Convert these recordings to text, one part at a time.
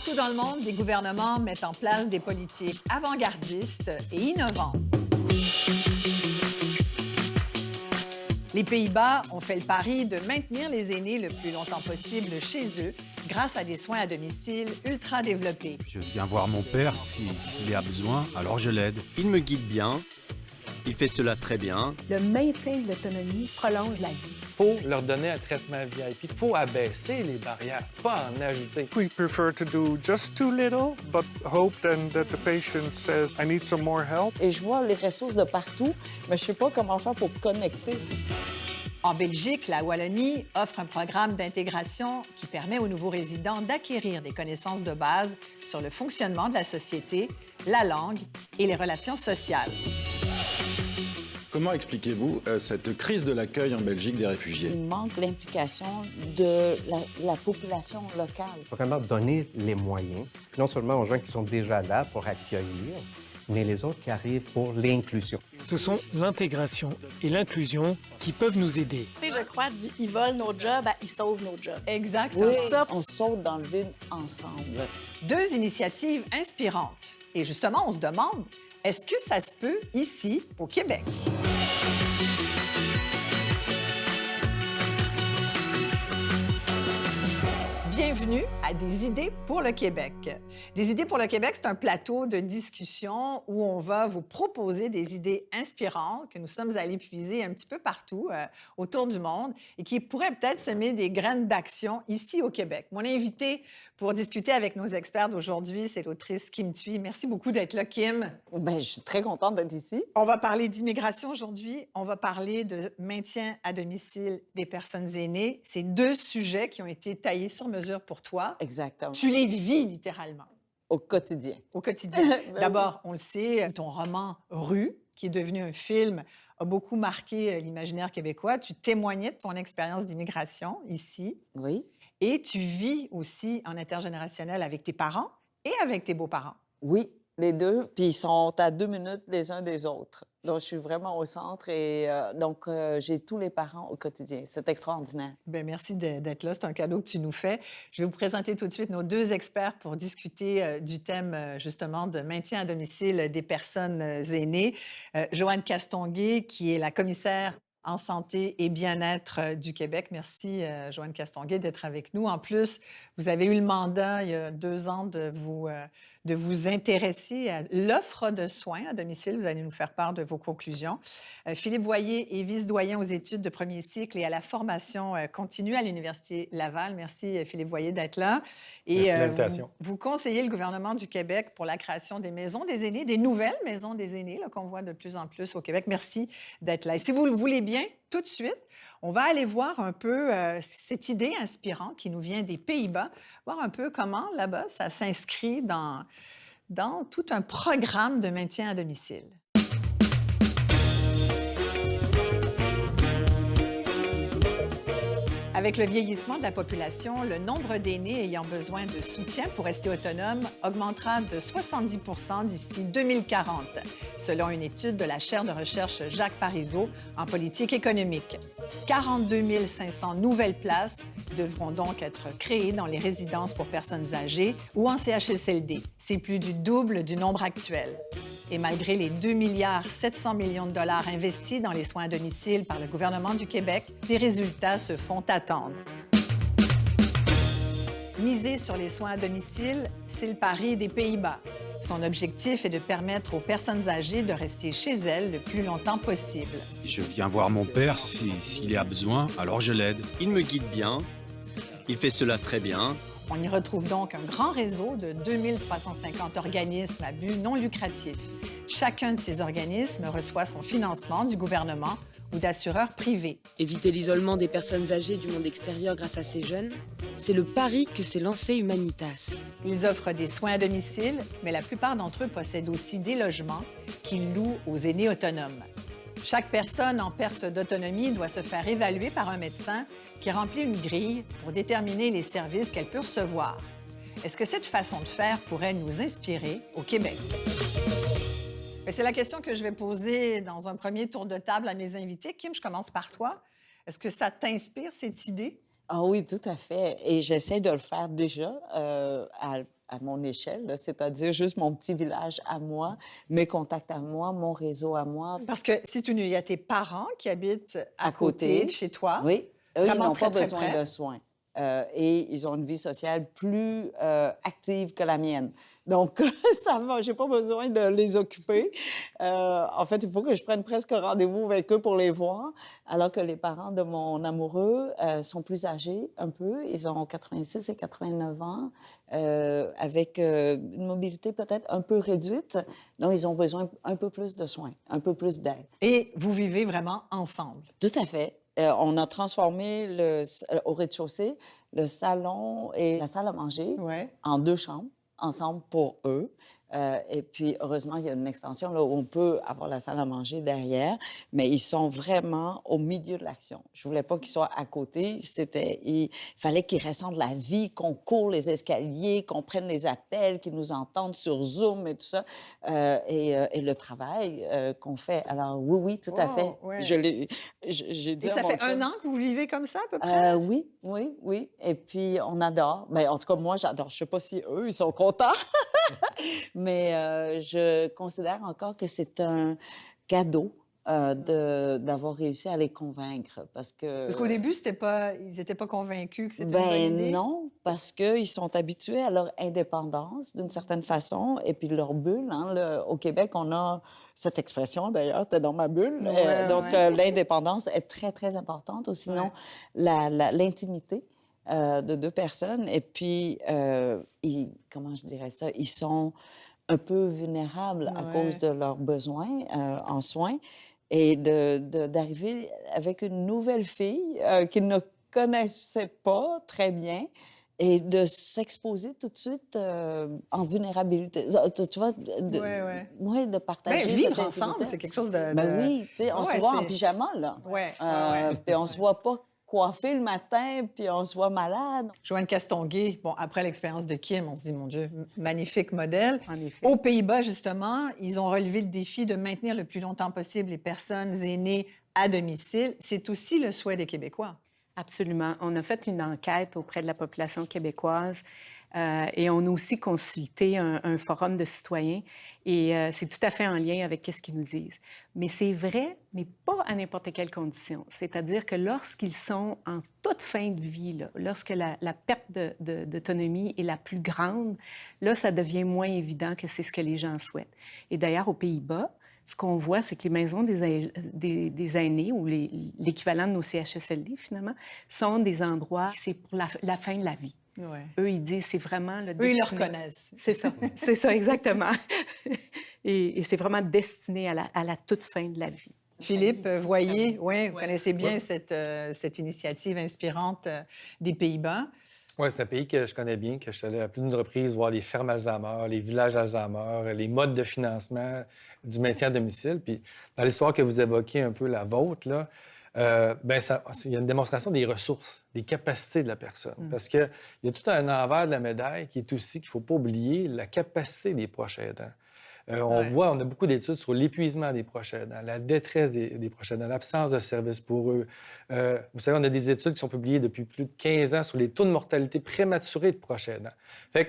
Partout dans le monde, des gouvernements mettent en place des politiques avant-gardistes et innovantes. Les Pays-Bas ont fait le pari de maintenir les aînés le plus longtemps possible chez eux grâce à des soins à domicile ultra développés. Je viens voir mon père, s'il a besoin, alors je l'aide. Il me guide bien, il fait cela très bien. Le maintien de l'autonomie prolonge la vie. Il faut leur donner un traitement VIP. Il faut abaisser les barrières, pas en ajouter. We prefer to do just too little, but hope then that the patient says, I need some more help. Et je vois les ressources de partout, mais je sais pas comment faire pour connecter. En Belgique, la Wallonie offre un programme d'intégration qui permet aux nouveaux résidents d'acquérir des connaissances de base sur le fonctionnement de la société, la langue et les relations sociales. Comment expliquez-vous cette crise de l'accueil en Belgique des réfugiés? Il manque l'implication de la population locale. Vraiment donner les moyens, non seulement aux gens qui sont déjà là pour accueillir, mais les autres qui arrivent pour l'inclusion. Ce sont l'intégration et l'inclusion qui peuvent nous aider. Tu sais, je crois, ils volent nos jobs, ils sauvent nos jobs. Exactement. Oui, Ça, on saute dans le vide ensemble. deux initiatives inspirantes. Et justement, on se demande, est-ce que ça se peut ici, au Québec? Bienvenue à Des idées pour le Québec. Des idées pour le Québec, c'est un plateau de discussion où on va vous proposer des idées inspirantes que nous sommes allés puiser un petit peu partout autour du monde et qui pourraient peut-être semer des graines d'action ici au Québec. Mon invité pour discuter avec nos experts d'aujourd'hui, c'est l'autrice Kim Thuy. Merci beaucoup d'être là, Kim. Bien, je suis très contente d'être ici. On va parler d'immigration aujourd'hui. On va parler de maintien à domicile des personnes aînées. C'est deux sujets qui ont été taillés sur mesure pour toi. Exactement. Tu les vis littéralement. Au quotidien. Au quotidien. D'abord, on le sait, ton roman « Rue », qui est devenu un film, a beaucoup marqué l'imaginaire québécois. Tu témoignais de ton expérience d'immigration ici. Oui. Et tu vis aussi en intergénérationnel avec tes parents et avec tes beaux-parents. Oui, les deux. Puis ils sont à 2 minutes les uns des autres. Donc, je suis vraiment au centre et j'ai tous les parents au quotidien. C'est extraordinaire. Bien, merci d'être là. C'est un cadeau que tu nous fais. Je vais vous présenter tout de suite nos deux experts pour discuter du thème, justement, de maintien à domicile des personnes aînées. Joanne Castonguay, qui est la commissaire en santé et bien-être du Québec. Merci, Joanne Castonguay, d'être avec nous. En plus, vous avez eu le mandat, il y a 2 ans, de vous intéresser à l'offre de soins à domicile. Vous allez nous faire part de vos conclusions. Philippe Voyer est vice-doyen aux études de premier cycle et à la formation continue à l'Université Laval. Merci, Philippe Voyer, d'être là. Et vous conseillez le gouvernement du Québec pour la création des maisons des aînés, des nouvelles maisons des aînés qu'on voit de plus en plus au Québec. Merci d'être là. Et si vous le voulez bien, tout de suite, on va aller voir un peu cette idée inspirante qui nous vient des Pays-Bas, voir un peu comment, là-bas, ça s'inscrit dans tout un programme de maintien à domicile. Avec le vieillissement de la population, le nombre d'aînés ayant besoin de soutien pour rester autonomes augmentera de 70 % d'ici 2040, selon une étude de la chaire de recherche Jacques Parizeau en politique économique. 42 500 nouvelles places devront donc être créées dans les résidences pour personnes âgées ou en CHSLD. C'est plus du double du nombre actuel. Et malgré les 2,7 milliards de dollars investis dans les soins à domicile par le gouvernement du Québec, les résultats se font attendre. Miser sur les soins à domicile, c'est le pari des Pays-Bas. Son objectif est de permettre aux personnes âgées de rester chez elles le plus longtemps possible. Je viens voir mon père, s'il a besoin, alors je l'aide. Il me guide bien, il fait cela très bien. On y retrouve donc un grand réseau de 2350 organismes à but non lucratif. Chacun de ces organismes reçoit son financement du gouvernement ou d'assureurs privés. Éviter l'isolement des personnes âgées du monde extérieur grâce à ces jeunes, c'est le pari que s'est lancé Humanitas. Ils offrent des soins à domicile, mais la plupart d'entre eux possèdent aussi des logements qu'ils louent aux aînés autonomes. Chaque personne en perte d'autonomie doit se faire évaluer par un médecin qui remplit une grille pour déterminer les services qu'elle peut recevoir. Est-ce que cette façon de faire pourrait nous inspirer au Québec? C'est la question que je vais poser dans un premier tour de table à mes invités. Kim, je commence par toi. Est-ce que ça t'inspire, cette idée? Ah oui, tout à fait. Et j'essaie de le faire déjà à mon échelle, là, c'est-à-dire juste mon petit village à moi, mes contacts à moi, mon réseau à moi. Parce que si tu il y a tes parents qui habitent à À côté côté. de chez toi. Oui, eux, ils Vraiment n'ont très, pas très besoin près. de soins. Et ils ont une vie sociale plus active que la mienne. Donc, ça va, j'ai pas besoin de les occuper. En fait, il faut que je prenne presque rendez-vous avec eux pour les voir, alors que les parents de mon amoureux sont plus âgés un peu. Ils ont 86 et 89 ans, avec une mobilité peut-être un peu réduite. Donc, ils ont besoin un peu plus de soins, un peu plus d'aide. Et vous vivez vraiment ensemble. Tout à fait. On a transformé au rez-de-chaussée le salon et la salle à manger Ouais. en 2 chambres, ensemble pour eux. Et puis, heureusement, il y a une extension là, où on peut avoir la salle à manger derrière, mais ils sont vraiment au milieu de l'action. Je voulais pas qu'ils soient à côté. Il fallait qu'ils ressentent la vie, qu'on court les escaliers, qu'on prenne les appels, qu'ils nous entendent sur Zoom et tout ça, et le travail qu'on fait. Alors, oui, tout à fait. Ouais. J'ai dit Et à ça mon fait chum, 1 an que vous vivez comme ça, à peu près? oui. Et puis, on adore. Mais en tout cas, moi, j'adore. Je sais pas si eux, ils sont contents. Mais je considère encore que c'est un cadeau d'avoir réussi à les convaincre. Parce qu'au début, ils n'étaient pas convaincus que c'était une bonne idée? Non, parce qu'ils sont habitués à leur indépendance, d'une certaine façon, et puis leur bulle. Hein, au Québec, on a cette expression, d'ailleurs, t'es dans ma bulle. Donc, l'indépendance est très, très importante. Ou sinon, l'intimité de 2 personnes. Et puis, comment je dirais ça? Ils sont un peu vulnérables à cause de leurs besoins en soins. Et d'arriver avec une nouvelle fille qu'ils ne connaissaient pas très bien et de s'exposer tout de suite en vulnérabilité. Tu vois, de partager. Bien, vivre cette ensemble, intimité. c'est quelque chose de... Ben oui, tu sais, on se voit en c'est- pyjama, là. Ouais. Puis on se voit pas coiffé le matin, puis on se voit malade. Joanne Castonguay, bon, après l'expérience de Kim, on se dit, mon Dieu, magnifique modèle. En effet. Aux Pays-Bas, justement, ils ont relevé le défi de maintenir le plus longtemps possible les personnes aînées à domicile. C'est aussi le souhait des Québécois. Absolument. On a fait une enquête auprès de la population québécoise et on a aussi consulté un forum de citoyens et c'est tout à fait en lien avec ce qu'ils nous disent. Mais c'est vrai, mais pas à n'importe quelle condition. C'est-à-dire que lorsqu'ils sont en toute fin de vie, là, lorsque la perte d'autonomie est la plus grande, là, ça devient moins évident que c'est ce que les gens souhaitent. Et d'ailleurs, aux Pays-Bas, ce qu'on voit, c'est que les maisons des aînés, ou l'équivalent de nos CHSLD, finalement, sont des endroits, c'est pour la fin de la vie. Ouais. Eux, ils disent, c'est vraiment le Eux, ils le destiné. reconnaissent. C'est ça, exactement. et c'est vraiment destiné à la toute fin de la vie. Philippe, voyez, vous connaissez bien cette initiative inspirante des Pays-Bas. Oui, c'est un pays que je connais bien, que je suis allé à plus d'une reprise voir les fermes Alzheimer, les villages Alzheimer, les modes de financement du maintien à domicile. Puis dans l'histoire que vous évoquez un peu, la vôtre, là, il y a une démonstration des ressources, des capacités de la personne. Parce qu'il y a tout un envers de la médaille qui est aussi, qu'il ne faut pas oublier, la capacité des proches aidants. On a beaucoup d'études sur l'épuisement des proches aidants, la détresse des proches aidants, l'absence de services pour eux. Vous savez, on a des études qui sont publiées depuis plus de 15 ans sur les taux de mortalité prématurée de proches aidants. Fait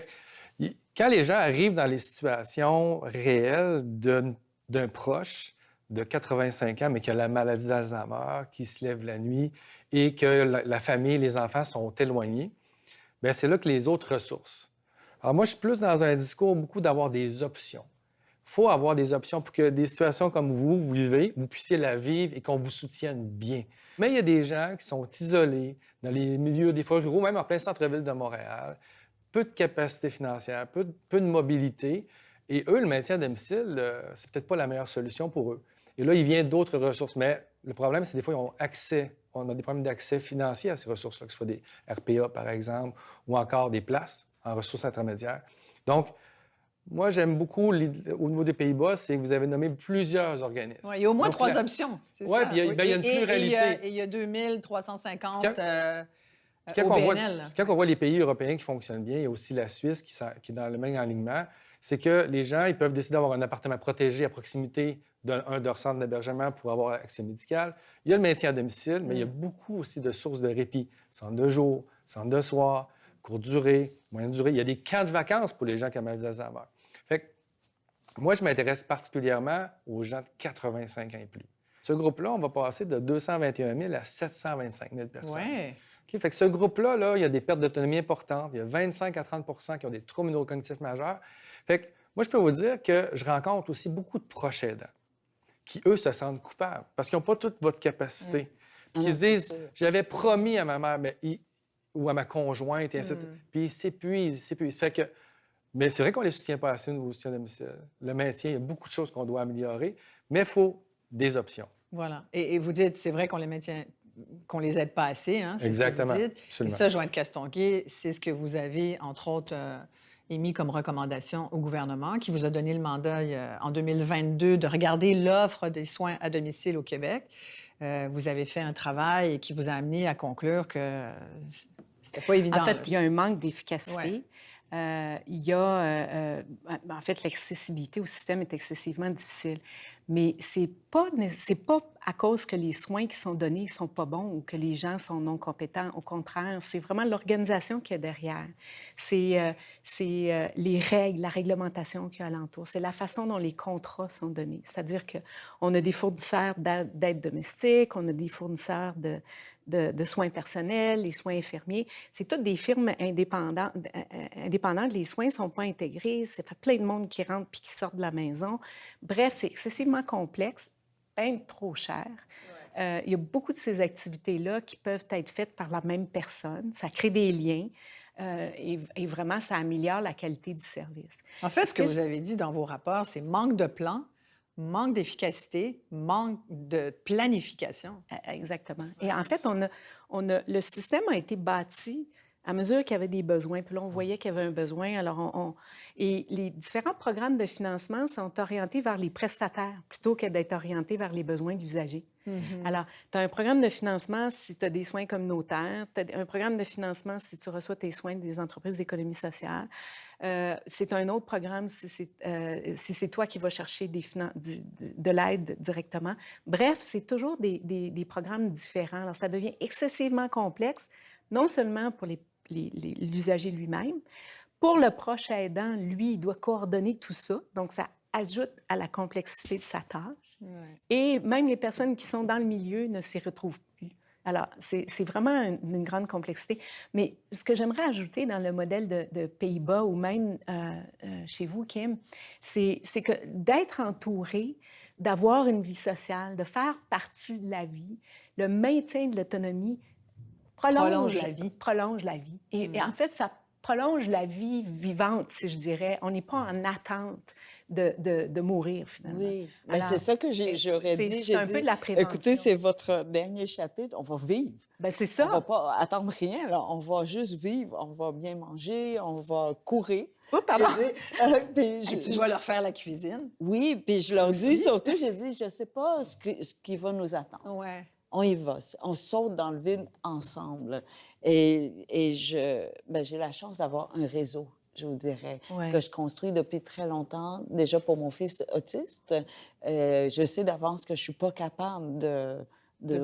que, quand les gens arrivent dans les situations réelles d'un proche de 85 ans, mais qui a la maladie d'Alzheimer, qui se lève la nuit et que la famille, les enfants sont éloignés, bien, c'est là que les autres ressources. Alors moi, je suis plus dans un discours beaucoup d'avoir des options. Il faut avoir des options pour que des situations comme vous vivez, vous puissiez la vivre et qu'on vous soutienne bien. Mais il y a des gens qui sont isolés dans les milieux des fois ruraux, même en plein centre-ville de Montréal, peu de capacité financière, peu de mobilité. Et eux, le maintien à domicile, c'est peut-être pas la meilleure solution pour eux. Et là, il vient d'autres ressources. Mais le problème, c'est des fois, on a des problèmes d'accès financier à ces ressources-là, que ce soit des RPA, par exemple, ou encore des places en ressources intermédiaires. Donc, moi, j'aime beaucoup, au niveau des Pays-Bas, c'est que vous avez nommé plusieurs organismes. Ouais, il y a au moins Donc, 3 options. Oui, puis il y a une pluralité. Et il y a 2350 Quand au BNL. Quand on voit les pays européens qui fonctionnent bien, il y a aussi la Suisse qui est dans le même alignement. c'est que les gens, ils peuvent décider d'avoir un appartement protégé à proximité d'un de leurs centres d'hébergement pour avoir accès médical. Il y a le maintien à domicile, mais il y a beaucoup aussi de sources de répit. Centre de jour, centre de soir, courte durée, moyenne durée. Il y a des camps de vacances pour les gens qui ont maladie d'Alzheimer. Fait que moi, je m'intéresse particulièrement aux gens de 85 ans et plus. Ce groupe-là, on va passer de 221 000 à 725 000 personnes. Ouais. Okay, fait que ce groupe-là, là, il y a des pertes d'autonomie importantes. Il y a 25 à 30 qui ont des troubles neurocognitifs majeurs. Fait que moi, je peux vous dire que je rencontre aussi beaucoup de proches aidants qui, eux, se sentent coupables parce qu'ils n'ont pas toute votre capacité. Qui se disent, j'avais promis à ma mère ou à ma conjointe, et ainsi de suite. Puis ils s'épuisent. Fait que, mais c'est vrai qu'on ne les soutient pas assez, nous, au soutien à domicile. Le maintien, il y a beaucoup de choses qu'on doit améliorer, mais il faut des options. Voilà. Et vous dites, c'est vrai qu'on les maintient, qu'on les aide pas assez, hein, c'est Exactement. ce que vous dites. Absolument. Et ça, Joanne Castonguay, c'est ce que vous avez, entre autres, émis comme recommandation au gouvernement, qui vous a donné le mandat en 2022 de regarder l'offre des soins à domicile au Québec. Vous avez fait un travail qui vous a amené à conclure que c'était pas évident. En fait, il y a un manque d'efficacité. Ouais. Il y a, en fait, l'accessibilité au système est excessivement difficile. Mais c'est pas à cause que les soins qui sont donnés ne sont pas bons ou que les gens sont non compétents. Au contraire, c'est vraiment l'organisation qu'il y a derrière. C'est les règles, la réglementation qu'il y a alentour. C'est la façon dont les contrats sont donnés. C'est-à-dire qu'on a des fournisseurs d'aide domestique, on a des fournisseurs de soins personnels, les soins infirmiers. C'est toutes des firmes indépendantes. Les soins ne sont pas intégrés. C'est plein de monde qui rentre puis qui sort de la maison. Bref, c'est excessivement complexe, bien trop cher. Il y a beaucoup de ces activités-là qui peuvent être faites par la même personne. Ça crée des liens et vraiment, ça améliore la qualité du service. En fait, ce que vous avez dit dans vos rapports, c'est manque de plan, manque d'efficacité, manque de planification. Exactement. Et en fait, le système a été bâti à mesure qu'il y avait des besoins. Puis là, on voyait qu'il y avait un besoin. Alors, et les différents programmes de financement sont orientés vers les prestataires plutôt que d'être orientés vers les besoins de l'usager. Alors, tu as un programme de financement si tu as des soins communautaires, tu as un programme de financement si tu reçois tes soins des entreprises d'économie sociale. C'est un autre programme si c'est toi qui vas chercher de l'aide directement. Bref, c'est toujours des programmes différents. Alors, ça devient excessivement complexe, non seulement pour l'usager lui-même, pour le proche aidant, lui, il doit coordonner tout ça. Donc, ça ajoute à la complexité de sa tâche. Ouais. Et même les personnes qui sont dans le milieu ne s'y retrouvent plus. Alors, c'est vraiment une grande complexité. Mais ce que j'aimerais ajouter dans le modèle de Pays-Bas ou même chez vous, Kim, c'est que d'être entouré, d'avoir une vie sociale, de faire partie de la vie, le maintien de l'autonomie prolonge la vie. Et en fait, ça prolonge la vie vivante, si je dirais. On n'est pas en attente de mourir, finalement. Oui, alors, c'est ça que j'aurais dit. C'est un peu de la prévention. Écoutez, c'est votre dernier chapitre. On va vivre. Bien, c'est ça. On ne va pas attendre rien. Là. On va juste vivre. On va bien manger. On va courir. Oh, pardon. Tu dois leur faire la cuisine. Oui, puis je leur dis surtout, j'ai dit, je ne sais pas ce qui va nous attendre. Ouais. On y va. On saute dans le vide ensemble. Et j'ai la chance d'avoir un réseau, je vous dirais, que je construis depuis très longtemps. Déjà pour mon fils autiste, je sais d'avance que je ne suis pas capable de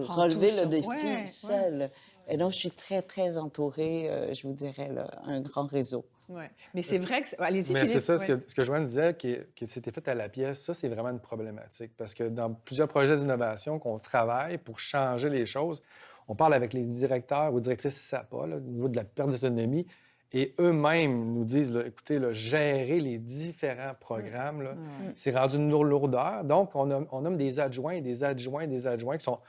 relever le défi seule. Et donc, je suis très, très entourée, je vous dirais, un grand réseau. Oui, mais c'est vrai que... Allez-y, mais Philippe. c'est ça, ce que Joanne disait, qui s'était fait à la pièce, ça, c'est vraiment une problématique. Parce que dans plusieurs projets d'innovation qu'on travaille pour changer les choses, on parle avec les directeurs ou directrices SAPA, là, au niveau de la perte d'autonomie, et eux-mêmes nous disent, là, écoutez, là, gérer les différents programmes, là, c'est rendu une lourdeur. Donc, on nomme des adjoints, des adjoints, des adjoints qui sont...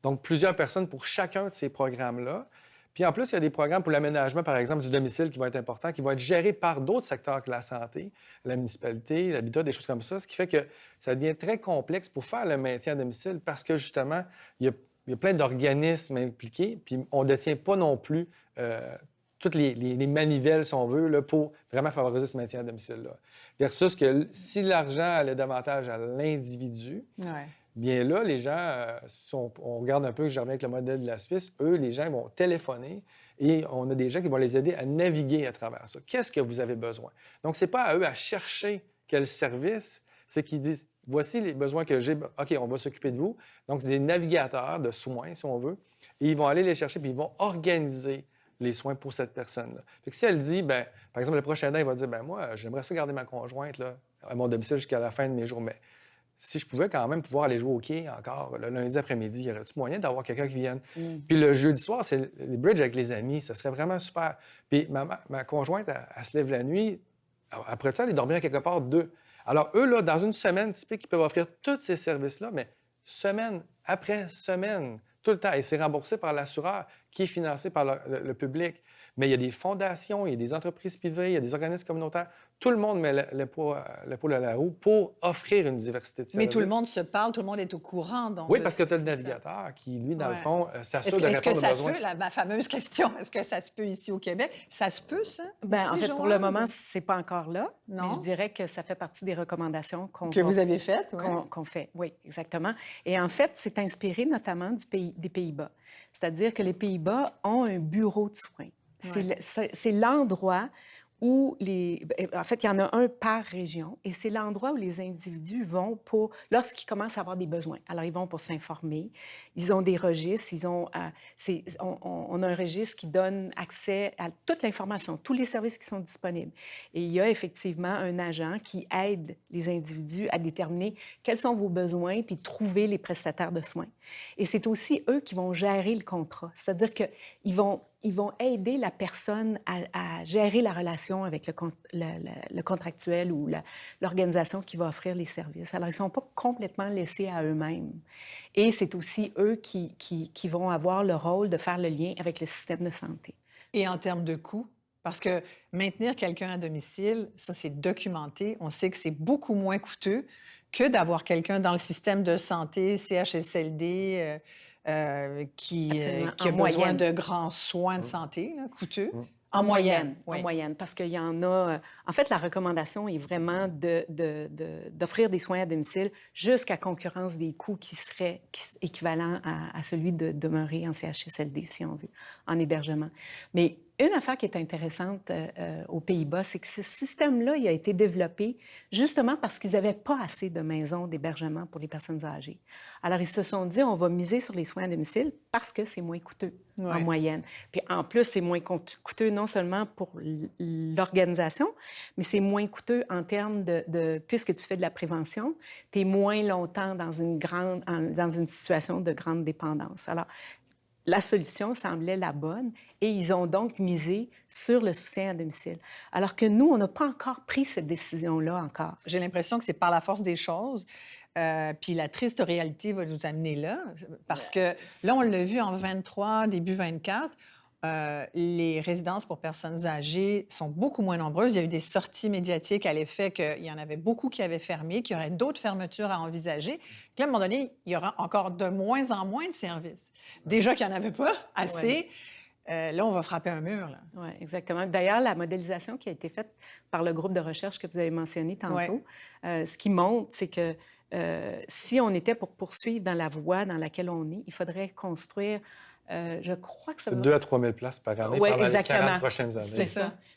Donc, plusieurs personnes pour chacun de ces programmes-là. Puis en plus, il y a des programmes pour l'aménagement, par exemple, du domicile qui vont être importants, qui vont être gérés par d'autres secteurs que la santé, la municipalité, l'habitat, des choses comme ça, ce qui fait que ça devient très complexe pour faire le maintien à domicile parce que, justement, il y a plein d'organismes impliqués, puis on ne détient pas non plus toutes les manivelles, si on veut, là, pour vraiment favoriser ce maintien à domicile-là. Versus que si l'argent allait davantage à l'individu, bien là, les gens, si on regarde un peu, je reviens avec le modèle de la Suisse, eux, les gens vont téléphoner Et on a des gens qui vont les aider à naviguer à travers ça. Qu'est-ce que vous avez besoin? Donc, ce n'est pas à eux à chercher quel service, c'est qu'ils disent, voici les besoins que j'ai, OK, on va s'occuper de vous. Donc, c'est des navigateurs de soins, si on veut, et ils vont aller les chercher, puis ils vont organiser les soins pour cette personne-là. Fait que si elle dit, ben, par exemple, le prochain aidant, il va dire, ben moi, j'aimerais ça garder ma conjointe là, à mon domicile jusqu'à la fin de mes jours, mais si je pouvais quand même pouvoir aller jouer au quai encore le lundi après-midi, y aurait-il moyen d'avoir quelqu'un qui vienne? Puis le jeudi soir, c'est les bridges avec les amis, ça serait vraiment super. Puis ma conjointe, elle se lève la nuit, après ça, elle est dormir quelque part d'eux. Alors eux, là, dans une semaine typique, ils peuvent offrir tous ces services-là, mais semaine après semaine, tout le temps. Et c'est remboursé par l'assureur qui est financé par le public. Mais il y a des fondations, il y a des entreprises privées, il y a des organismes communautaires. Tout le monde met l'épaule à la roue pour offrir une diversité de services. Mais tout le monde se parle, tout le monde est au courant. Donc, oui, parce que tu as le navigateur qui, lui, dans le fond, s'assure de répondre aux besoins. Est-ce que ça se peut, ma fameuse question, est-ce que ça se peut ici au Québec? Ça se peut, ça? Bien, en fait, pour le moment, c'est pas encore là. Non. Mais je dirais que ça fait partie des recommandations que vous avez faites, qu'on fait. Oui, exactement. Et en fait, c'est inspiré notamment des Pays-Bas. C'est-à-dire que les Pays-Bas ont un bureau de soins. C'est l'endroit où en fait, il y en a un par région, et c'est l'endroit où les individus vont lorsqu'ils commencent à avoir des besoins. Alors, ils vont pour s'informer. Ils ont des registres. On a un registre qui donne accès à toute l'information, tous les services qui sont disponibles. Et il y a effectivement un agent qui aide les individus à déterminer quels sont vos besoins puis trouver les prestataires de soins. Et c'est aussi eux qui vont gérer le contrat. C'est-à-dire qu'ils vont aider la personne à gérer la relation avec le contractuel ou l'organisation qui va offrir les services. Alors, ils ne sont pas complètement laissés à eux-mêmes. Et c'est aussi eux qui vont avoir le rôle de faire le lien avec le système de santé. Et en termes de coûts? Parce que maintenir quelqu'un à domicile, ça, c'est documenté. On sait que c'est beaucoup moins coûteux que d'avoir quelqu'un dans le système de santé, CHSLD, qui a besoin de grands soins de santé, là, coûteux. En moyenne. En moyenne, parce qu'il y en a... En fait, la recommandation est vraiment d'offrir des soins à domicile jusqu'à concurrence des coûts qui seraient équivalents à celui de demeurer en CHSLD, si on veut, en hébergement. Mais une affaire qui est intéressante aux Pays-Bas, c'est que ce système-là, il a été développé justement parce qu'ils n'avaient pas assez de maisons d'hébergement pour les personnes âgées. Alors, ils se sont dit, on va miser sur les soins à domicile parce que c'est moins coûteux en moyenne. Puis en plus, c'est moins coûteux non seulement pour l'organisation, mais c'est moins coûteux en termes puisque tu fais de la prévention, tu es moins longtemps dans une situation de grande dépendance. Alors, la solution semblait la bonne et ils ont donc misé sur le soutien à domicile. Alors que nous, on n'a pas encore pris cette décision-là encore. J'ai l'impression que c'est par la force des choses. Puis la triste réalité va nous amener là, parce que là, on l'a vu en 23, début 24, les résidences pour personnes âgées sont beaucoup moins nombreuses. Il y a eu des sorties médiatiques à l'effet qu'il y en avait beaucoup qui avaient fermé, qu'il y aurait d'autres fermetures à envisager. Puis là, à un moment donné, il y aura encore de moins en moins de services. Déjà qu'il n'y en avait pas assez. Là, on va frapper un mur. Oui, exactement. D'ailleurs, la modélisation qui a été faite par le groupe de recherche que vous avez mentionné tantôt, ce qui montre, c'est que si on était pour poursuivre dans la voie dans laquelle on est, il faudrait construire, je crois que ça... C'est 2 à 3 000 places par année pendant les 40 prochaines années.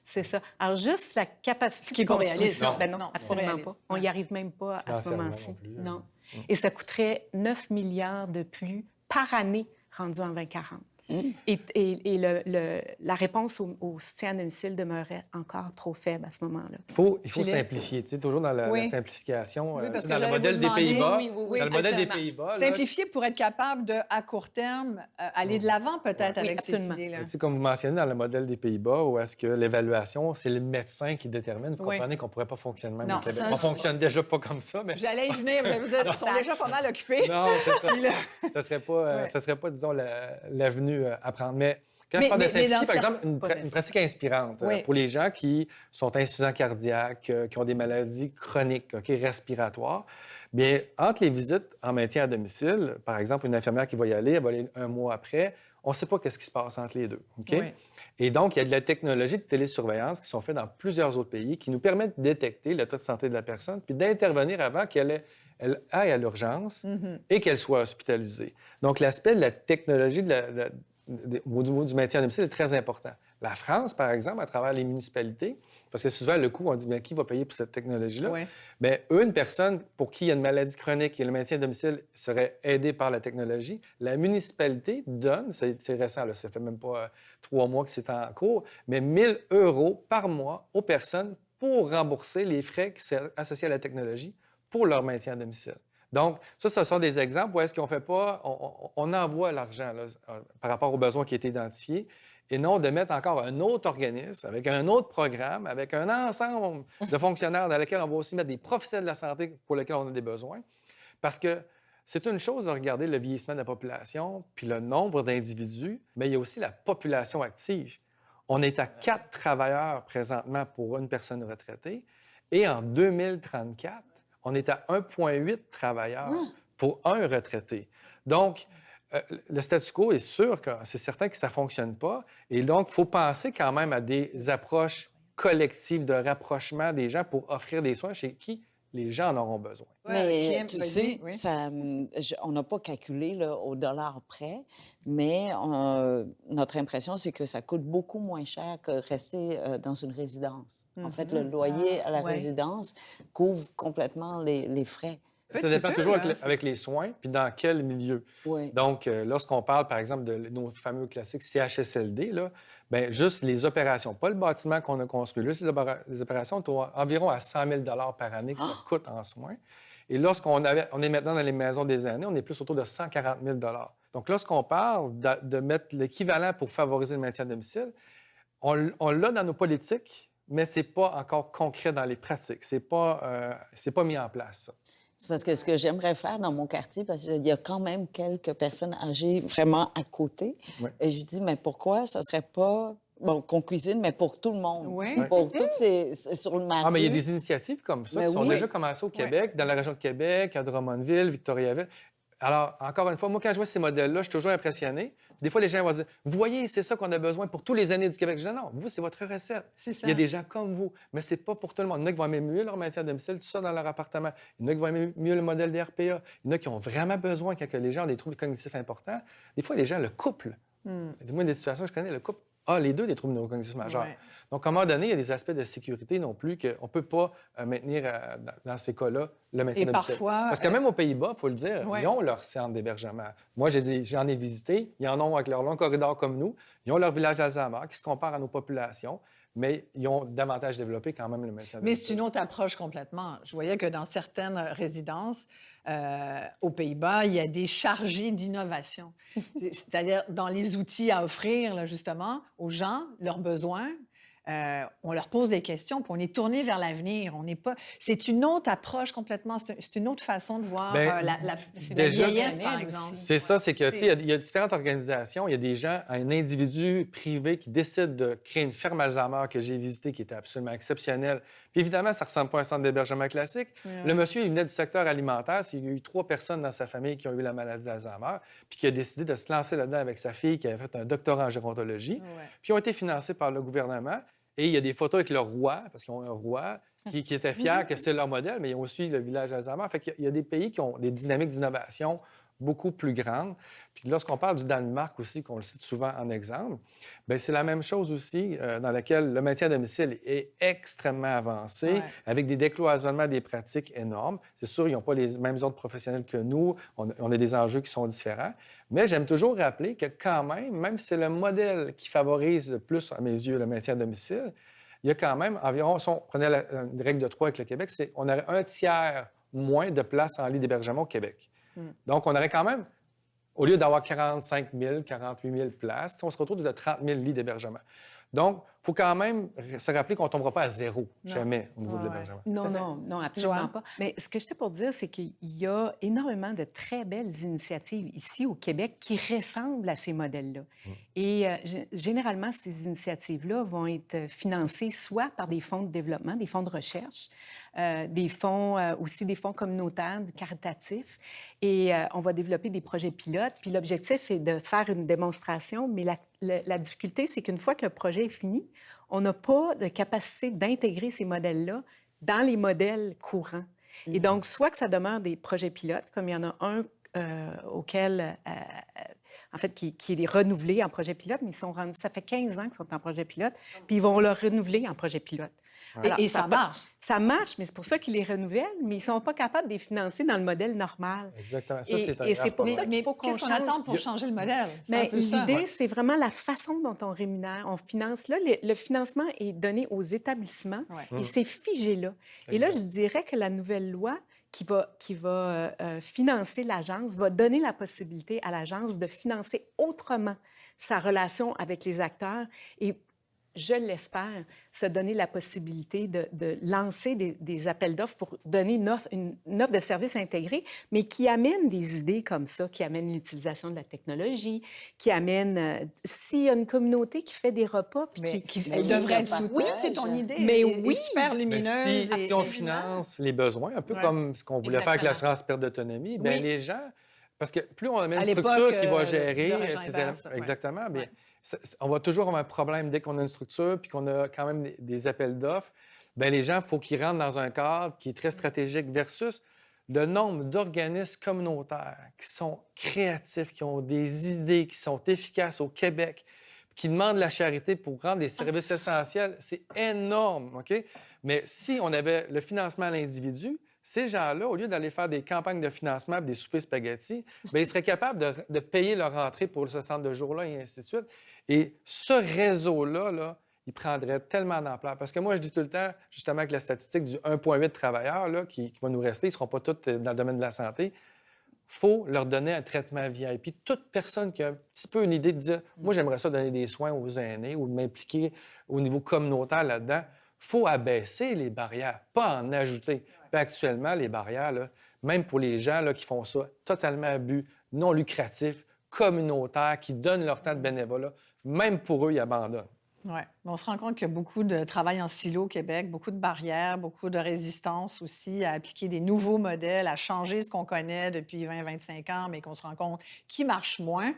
C'est ça. Alors, juste la capacité... Ce qui est pas réaliste. Non, absolument pas. On n'y arrive même pas à ce moment-ci. Non. Et ça coûterait 9 milliards de plus par année rendu en 2040. Et la réponse au soutien à domicile demeurait encore trop faible à ce moment-là. Il faut simplifier, tu sais, toujours dans la simplification. Parce dans que le modèle des Pays-Bas. Dans le modèle des Pays-Bas. Simplifier pour être capable de, à court terme, aller de l'avant peut-être avec cette idée-là. Tu sais, comme vous mentionnez dans le modèle des Pays-Bas, où est-ce que l'évaluation, c'est le médecin qui détermine. Vous comprenez qu'on ne pourrait pas fonctionner même au Québec. On ne fonctionne déjà pas comme ça. Mais... J'allais y venir, vous dire, ils sont déjà pas mal occupés. Non, c'est ça. Ça serait pas, disons, l'avenue à prendre. Mais quand je parle de simplifier, par exemple, une pratique inspirante pour les gens qui sont insuffisants cardiaques, qui ont des maladies chroniques, respiratoires, bien, entre les visites en maintien à domicile, par exemple, une infirmière qui va y aller, elle va aller un mois après, on ne sait pas qu'est-ce qui se passe entre les deux. Et donc, il y a de la technologie de télésurveillance qui sont faites dans plusieurs autres pays qui nous permettent de détecter l'état de santé de la personne puis d'intervenir avant qu'elle aille à l'urgence et qu'elle soit hospitalisée. Donc, l'aspect de la technologie de au niveau du maintien à domicile est très important. La France, par exemple, à travers les municipalités, parce que souvent, le coût, on dit, bien, qui va payer pour cette technologie-là? Ouais. Bien, eux, une personne pour qui il y a une maladie chronique et le maintien à domicile serait aidé par la technologie, la municipalité donne, c'est récent, là, ça fait même pas 3 mois que c'est en cours, mais 1 000 € par mois aux personnes pour rembourser les frais qui sont associés à la technologie pour leur maintien à domicile. Donc, ça, ce sont des exemples où est-ce qu'on fait pas, on envoie l'argent là, par rapport aux besoins qui étaient identifiés, et non de mettre encore un autre organisme, avec un autre programme, avec un ensemble de fonctionnaires dans lequel on va aussi mettre des professionnels de la santé pour lesquels on a des besoins. Parce que c'est une chose de regarder le vieillissement de la population, puis le nombre d'individus, mais il y a aussi la population active. On est à 4 travailleurs présentement pour une personne retraitée, et en 2034, on est à 1,8 travailleurs pour un retraité. Donc, le statu quo est sûr que c'est certain que ça ne fonctionne pas. Et donc, il faut penser quand même à des approches collectives de rapprochement des gens pour offrir des soins chez qui les gens en auront besoin. Mais Kim, tu vas-y, sais, oui. on n'a pas calculé là, au dollar près, mais notre impression, c'est que ça coûte beaucoup moins cher que rester dans une résidence. En fait, le loyer à la résidence couvre complètement les frais. Ça dépend toujours avec les soins, puis dans quel milieu. Oui. Donc, lorsqu'on parle, par exemple, de nos fameux classiques CHSLD, là, bien, juste les opérations, pas le bâtiment qu'on a construit, juste les opérations, environ à 100 000 $ par année que ça coûte en soins. Et lorsqu'on est maintenant dans les maisons des aînés, on est plus autour de 140 000 $. Donc, lorsqu'on parle de mettre l'équivalent pour favoriser le maintien à domicile, on l'a dans nos politiques, mais ce n'est pas encore concret dans les pratiques. C'est pas mis en place, ça. C'est parce que ce que j'aimerais faire dans mon quartier, parce qu'il y a quand même quelques personnes âgées vraiment à côté, et je lui dis, mais pourquoi ça serait pas... Bon, qu'on cuisine, mais pour tout le monde. Pour toutes sur le marché. Ah, mais il y a des initiatives comme ça qui sont déjà commencées au Québec, dans la région de Québec, à Drummondville, Victoriaville. Alors, encore une fois, moi, quand je vois ces modèles-là, je suis toujours impressionné. Des fois, les gens vont dire, vous voyez, c'est ça qu'on a besoin pour tous les années du Québec. Je dis, non, vous, c'est votre recette. C'est ça. Il y a des gens comme vous, mais c'est pas pour tout le monde. Il y en a qui vont aimer mieux leur maintien à domicile, tout ça dans leur appartement. Il y en a qui vont aimer mieux le modèle des RPA. Il y en a qui ont vraiment besoin, quand les gens ont des troubles cognitifs importants. Des fois, les gens, le couple, moi, des situations, je connais, le couple a les deux des troubles neurocognitifs majeurs. Donc, à un moment donné, il y a des aspects de sécurité non plus qu'on ne peut pas maintenir dans ces cas-là le maintien à domicile. Parfois, parce que même aux Pays-Bas, il faut le dire, ils ont leur centre d'hébergement. Moi, j'en ai visité. Ils en ont avec leur long corridor comme nous. Ils ont leur village d'Alzheimer qui se compare à nos populations, mais ils ont davantage développé quand même le maintien à domicile. Mais c'est une autre approche complètement. Je voyais que dans certaines résidences, aux Pays-Bas, il y a des chargés d'innovation. C'est-à-dire dans les outils à offrir, là, justement, aux gens, leurs besoins. On leur pose des questions, puis on est tourné vers l'avenir. On n'est pas... C'est une autre approche complètement. C'est une autre façon de voir la vieillesse, par exemple. C'est ça, c'est que, tu sais, il y a différentes organisations. Il y a des gens, un individu privé qui décide de créer une ferme Alzheimer que j'ai visitée, qui était absolument exceptionnelle. Puis évidemment, ça ne ressemble pas à un centre d'hébergement classique. Le monsieur, il venait du secteur alimentaire. Il y a eu 3 personnes dans sa famille qui ont eu la maladie d'Alzheimer, puis qui a décidé de se lancer là-dedans avec sa fille qui avait fait un doctorat en gérontologie. Puis ils ont été financés par le gouvernement. Et il y a des photos avec le roi, parce qu'ils ont un roi, qui était fier que c'est leur modèle, mais ils ont aussi le village Alzheimer. Fait qu'il y a des pays qui ont des dynamiques d'innovation beaucoup plus grandes. Puis lorsqu'on parle du Danemark aussi, qu'on le cite souvent en exemple, bien, c'est la même chose aussi dans laquelle le maintien à domicile est extrêmement avancé, avec des décloisonnements des pratiques énormes. C'est sûr, ils n'ont pas les mêmes ordres professionnels que nous. On a des enjeux qui sont différents. Mais j'aime toujours rappeler que quand même si c'est le modèle qui favorise le plus, à mes yeux, le maintien à domicile, il y a quand même environ, si on prenait une règle de 3 avec le Québec, on aurait 1/3 moins de places en lit d'hébergement au Québec. Donc, on aurait quand même, au lieu d'avoir 45 000, 48 000 places, on se retrouve de 30 000 lits d'hébergement. Donc, il faut quand même se rappeler qu'on ne tombera pas à zéro, jamais, au niveau de l'hébergement. Non, absolument pas. Mais ce que j'étais pour dire, c'est qu'il y a énormément de très belles initiatives ici au Québec qui ressemblent à ces modèles-là. Et généralement, ces initiatives-là vont être financées soit par des fonds de développement, des fonds de recherche, des fonds, aussi des fonds communautaires, caritatifs. Et on va développer des projets pilotes. Puis l'objectif est de faire une démonstration, mais la difficulté, c'est qu'une fois que le projet est fini, on n'a pas de capacité d'intégrer ces modèles-là dans les modèles courants. Et donc, soit que ça demeure des projets pilotes, comme il y en a un auquel en fait, qui est renouvelé en projet pilote, mais ils sont rendus, ça fait 15 ans qu'ils sont en projet pilote, puis ils vont le renouveler en projet pilote. Alors, et ça marche. Ça marche, mais c'est pour ça qu'ils les renouvellent, mais ils ne sont pas capables de les financer dans le modèle normal. Exactement. Ça, Et c'est pour ça qu'il Mais faut qu'on qu'est-ce qu'on change. attend pour changer le modèle? C'est un Mais peu ça. l'idée, c'est vraiment la façon dont on rémunère, on finance. Là, le financement est donné aux établissements et c'est figé là. Et là, je dirais que la nouvelle loi qui va financer l'agence va donner la possibilité à l'agence de financer autrement sa relation avec les acteurs et, je l'espère, se donner la possibilité de lancer des appels d'offres pour donner une offre de service intégrée, mais qui amène des idées comme ça, qui amène l'utilisation de la technologie, qui amène... S'il y a une communauté qui fait des repas... Puis Elle devrait être soutenue. Oui, c'est ton idée. Mais est oui. super lumineuse. Si on finance les besoins, un peu comme ce qu'on voulait faire avec l'assurance perte d'autonomie, bien, les gens... Parce que plus on met une structure qui va gérer ces éléments... Exactement, bien... On va toujours avoir un problème dès qu'on a une structure puis qu'on a quand même des appels d'offres. Bien, les gens, il faut qu'ils rentrent dans un cadre qui est très stratégique versus le nombre d'organismes communautaires qui sont créatifs, qui ont des idées, qui sont efficaces au Québec, qui demandent la charité pour rendre des services essentiels. C'est énorme, OK? Mais si on avait le financement à l'individu, ces gens-là, au lieu d'aller faire des campagnes de financement, des soupers spaghettis, bien, ils seraient capables de payer leur entrée pour ce centre de jour-là et ainsi de suite. Et ce réseau-là, il prendrait tellement d'ampleur. Parce que moi, je dis tout le temps, justement, avec la statistique du 1,8 travailleurs là, qui va nous rester, ils ne seront pas tous dans le domaine de la santé, il faut leur donner un traitement VIP. Toute personne qui a un petit peu une idée de dire « Moi, j'aimerais ça donner des soins aux aînés ou de m'impliquer au niveau communautaire là-dedans », il faut abaisser les barrières, pas en ajouter. Puis actuellement, les barrières, là, même pour les gens là, qui font ça totalement à but, non lucratif, communautaire, qui donnent leur temps de bénévolat, même pour eux, ils abandonnent. Oui. On se rend compte qu'il y a beaucoup de travail en silo au Québec, beaucoup de barrières, beaucoup de résistance aussi à appliquer des nouveaux modèles, à changer ce qu'on connaît depuis 20-25 ans, mais qu'on se rend compte qui marche moins.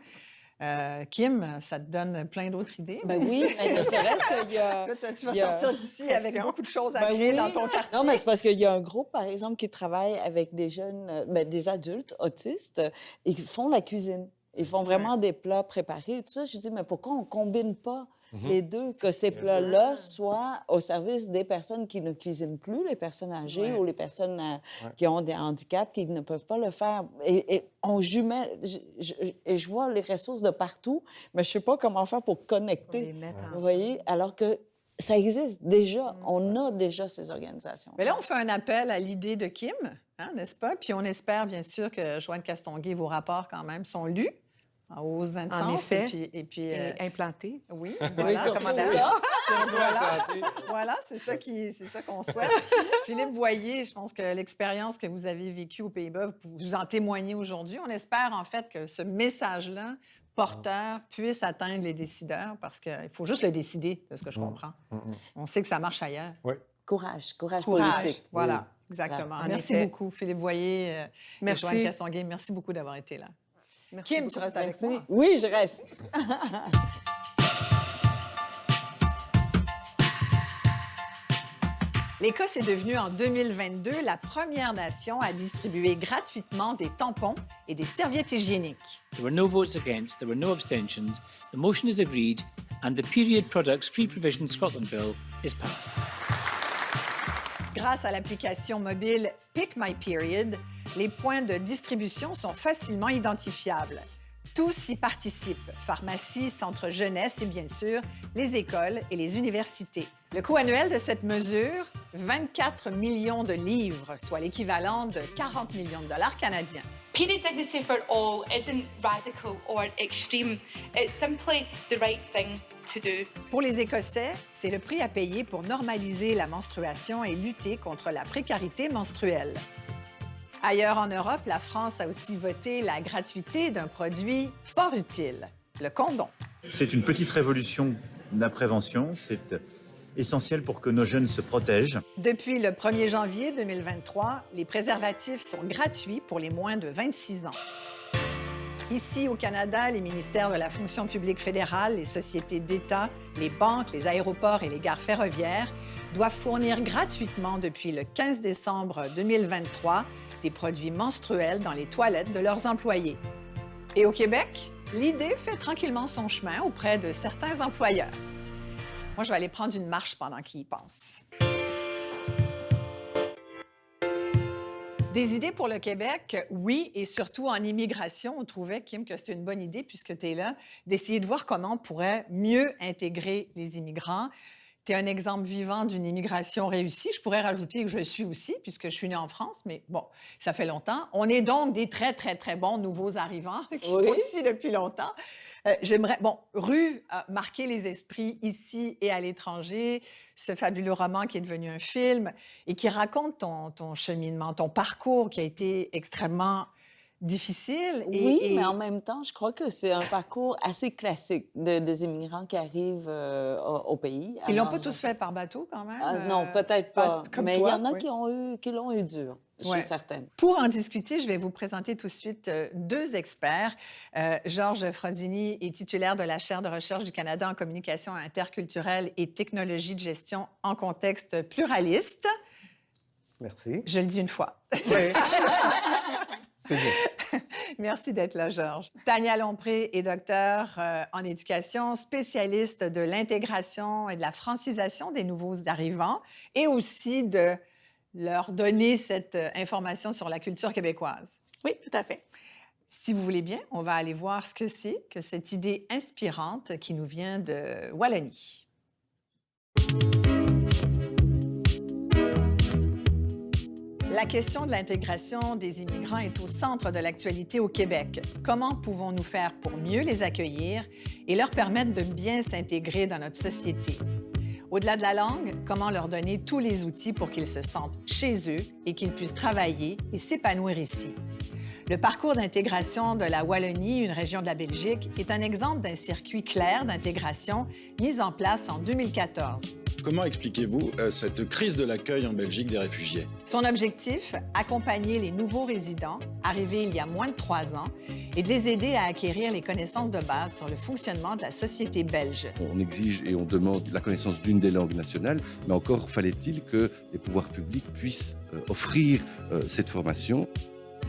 Kim, ça te donne plein d'autres idées? Ben oui, mais ne serait-ce qu'il y a... Toi, tu vas sortir d'ici avec beaucoup de choses à créer dans ton quartier. Non, mais c'est parce qu'il y a un groupe, par exemple, qui travaille avec des jeunes, des adultes autistes, et qui font la cuisine. Ils font vraiment des plats préparés et tout ça. Je dis, mais pourquoi on ne combine pas les deux? Que ces plats-là soient au service des personnes qui ne cuisinent plus, les personnes âgées ou les personnes qui ont des handicaps, qui ne peuvent pas le faire. Et on jumelle... Et je vois les ressources de partout, mais je ne sais pas comment faire pour connecter. Vous voyez? Alors que ça existe déjà. On a déjà ces organisations. Mais là, on fait un appel à l'idée de Kim, hein, n'est-ce pas? Puis on espère, bien sûr, que Joanne Castonguay, vos rapports, quand même, sont lus en hausse d'un sens. En effet. Et puis implantés. Oui, voilà. Voilà, c'est ça qu'on souhaite. Philippe Voyer, je pense que l'expérience que vous avez vécue aux Pays-Bas, vous en témoignez aujourd'hui. On espère, en fait, que ce message-là, porteur, puisse atteindre les décideurs, parce qu'il faut juste le décider, de ce que je comprends. On sait que ça marche ailleurs. Oui. Courage politique. Voilà, exactement. Voilà. Merci beaucoup, Philippe Voyer et Joanne Castonguay. Merci beaucoup d'avoir été là. Merci Kim, beaucoup. tu restes avec moi? Oui, je reste. L'Écosse est devenue en 2022 la première nation à distribuer gratuitement des tampons et des serviettes hygiéniques. There were no votes against, there were no abstentions. The motion is agreed and the Period Products Free Provision Scotland Bill is passed. Grâce à l'application mobile Pick My Period, les points de distribution sont facilement identifiables. Tous y participent, pharmacies, centres jeunesse et bien sûr, les écoles et les universités. Le coût annuel de cette mesure, 24 millions de livres, soit l'équivalent de 40 millions de dollars canadiens. Period dignity for all isn't radical or extreme. It's simply the right thing to do. Pour les Écossais, c'est le prix à payer pour normaliser la menstruation et lutter contre la précarité menstruelle. Ailleurs en Europe, la France a aussi voté la gratuité d'un produit fort utile, le condom. C'est une petite révolution de la prévention. C'est essentiel pour que nos jeunes se protègent. Depuis le 1er janvier 2023, les préservatifs sont gratuits pour les moins de 26 ans. Ici, au Canada, les ministères de la fonction publique fédérale, les sociétés d'État, les banques, les aéroports et les gares ferroviaires doivent fournir gratuitement depuis le 15 décembre 2023 des produits menstruels dans les toilettes de leurs employés. Et au Québec, L'idée fait tranquillement son chemin auprès de certains employeurs. Moi, je vais aller prendre une marche pendant qu'ils y pensent. Des idées pour le Québec, oui, et surtout en immigration. On trouvait, Kim, que c'était une bonne idée, puisque tu es là, d'essayer de voir comment on pourrait mieux intégrer les immigrants. Tu es un exemple vivant d'une immigration réussie. Je pourrais rajouter que je suis aussi, puisque je suis née en France, mais bon, ça fait longtemps. On est donc des très, très, très bons nouveaux arrivants qui sont ici depuis longtemps. J'aimerais... Bon, Rue a marqué les esprits ici et à l'étranger. Ce fabuleux roman qui est devenu un film et qui raconte ton cheminement, ton parcours qui a été extrêmement difficile. Oui, mais en même temps, je crois que c'est un parcours assez classique des immigrants qui arrivent au pays. Ils l'ont pas tous fait par bateau, quand même? Non, peut-être pas. Mais toi, il y en a oui. qui l'ont eu dur, je suis certaine. Pour en discuter, je vais vous présenter tout de suite deux experts. Georges Frodini est titulaire de la chaire de recherche du Canada en communication interculturelle et technologie de gestion en contexte pluraliste. Merci. Je le dis une fois. Oui. C'est bien. Merci d'être là, Georges. Tania Lompré est docteur en éducation, spécialiste de l'intégration et de la francisation des nouveaux arrivants et aussi de leur donner cette information sur la culture québécoise. Oui, tout à fait. Si vous voulez bien, on va aller voir ce que c'est que cette idée inspirante qui nous vient de Wallonie. La question de l'intégration des immigrants est au centre de l'actualité au Québec. Comment pouvons-nous faire pour mieux les accueillir et leur permettre de bien s'intégrer dans notre société? Au-delà de la langue, comment leur donner tous les outils pour qu'ils se sentent chez eux et qu'ils puissent travailler et s'épanouir ici? Le parcours d'intégration de la Wallonie, une région de la Belgique, est un exemple d'un circuit clair d'intégration mis en place en 2014. Comment expliquez-vous cette crise de l'accueil en Belgique des réfugiés? Son objectif, accompagner les nouveaux résidents arrivés il y a moins de 3 ans et de les aider à acquérir les connaissances de base sur le fonctionnement de la société belge. On exige et on demande la connaissance d'une des langues nationales, mais encore fallait-il que les pouvoirs publics puissent offrir cette formation.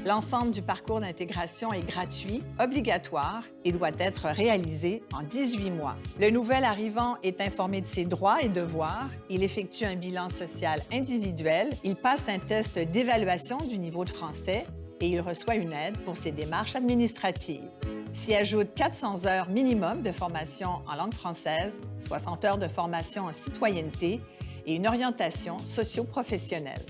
L'ensemble du parcours d'intégration est gratuit, obligatoire et doit être réalisé en 18 mois. Le nouvel arrivant est informé de ses droits et devoirs, il effectue un bilan social individuel, il passe un test d'évaluation du niveau de français et il reçoit une aide pour ses démarches administratives. S'y ajoutent 400 heures minimum de formation en langue française, 60 heures de formation en citoyenneté et une orientation socio-professionnelle.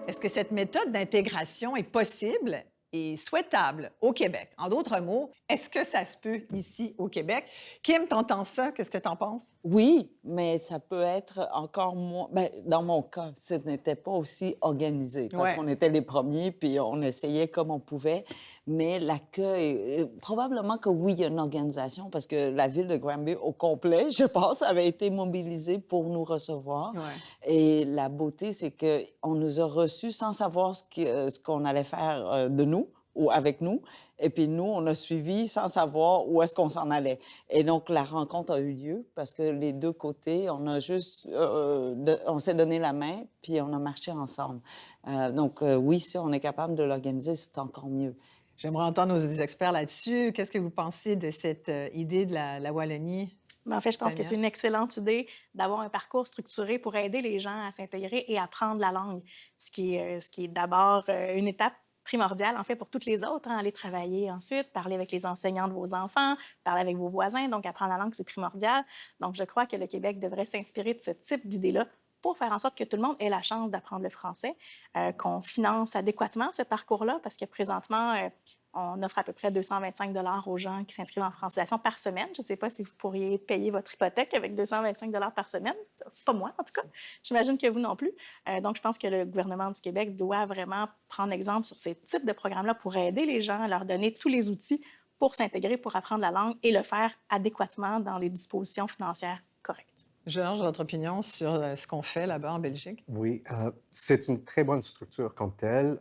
Est-ce que cette méthode d'intégration est possible et souhaitable au Québec? En d'autres mots, est-ce que ça se peut ici au Québec? Kim, t'entends ça? Qu'est-ce que t'en penses? Oui, mais ça peut être encore moins... Bien, dans mon cas, ce n'était pas aussi organisé parce qu'on était les premiers puis on essayait comme on pouvait. Mais l'accueil, probablement que oui, il y a une organisation parce que la ville de Granby au complet, je pense, avait été mobilisée pour nous recevoir. Et la beauté, c'est qu'on nous a reçus sans savoir ce qu'on allait faire de nous ou avec nous. Et puis nous, on a suivi sans savoir où est-ce qu'on s'en allait. Et donc, la rencontre a eu lieu parce que les deux côtés, on a juste... on s'est donné la main, puis on a marché ensemble. Donc, oui, si on est capable de l'organiser, c'est encore mieux. J'aimerais entendre nos experts là-dessus. Qu'est-ce que vous pensez de cette idée de la Wallonie? En fait, je pense que c'est une excellente idée d'avoir un parcours structuré pour aider les gens à s'intégrer et apprendre la langue, ce qui est d'abord une étape primordiale, en fait, pour toutes les autres. Aller travailler ensuite, parler avec les enseignants de vos enfants, parler avec vos voisins. Donc, apprendre la langue, c'est primordial. Donc, je crois que le Québec devrait s'inspirer de ce type d'idée-là pour faire en sorte que tout le monde ait la chance d'apprendre le français, qu'on finance adéquatement ce parcours-là, parce que présentement, on offre à peu près 225 $ aux gens qui s'inscrivent en francisation par semaine. Je ne sais pas si vous pourriez payer votre hypothèque avec 225 $ par semaine. Pas moi, en tout cas. J'imagine que vous non plus. Donc, je pense que le gouvernement du Québec doit vraiment prendre exemple sur ces types de programmes-là pour aider les gens, leur donner tous les outils pour s'intégrer, pour apprendre la langue et le faire adéquatement dans les dispositions financières correctes. Georges, votre opinion sur ce qu'on fait là-bas en Belgique? Oui, c'est une très bonne structure comme telle.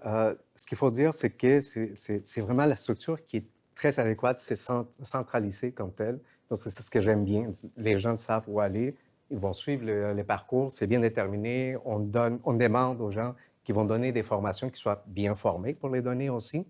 Ce qu'il faut dire, c'est que c'est vraiment la structure qui est très adéquate, c'est centralisé comme telle. Donc, c'est ce que j'aime bien. Les gens savent où aller, ils vont suivre les parcours, c'est bien déterminé. On demande aux gens qui vont donner des formations qui soient bien formées pour les donner aussi.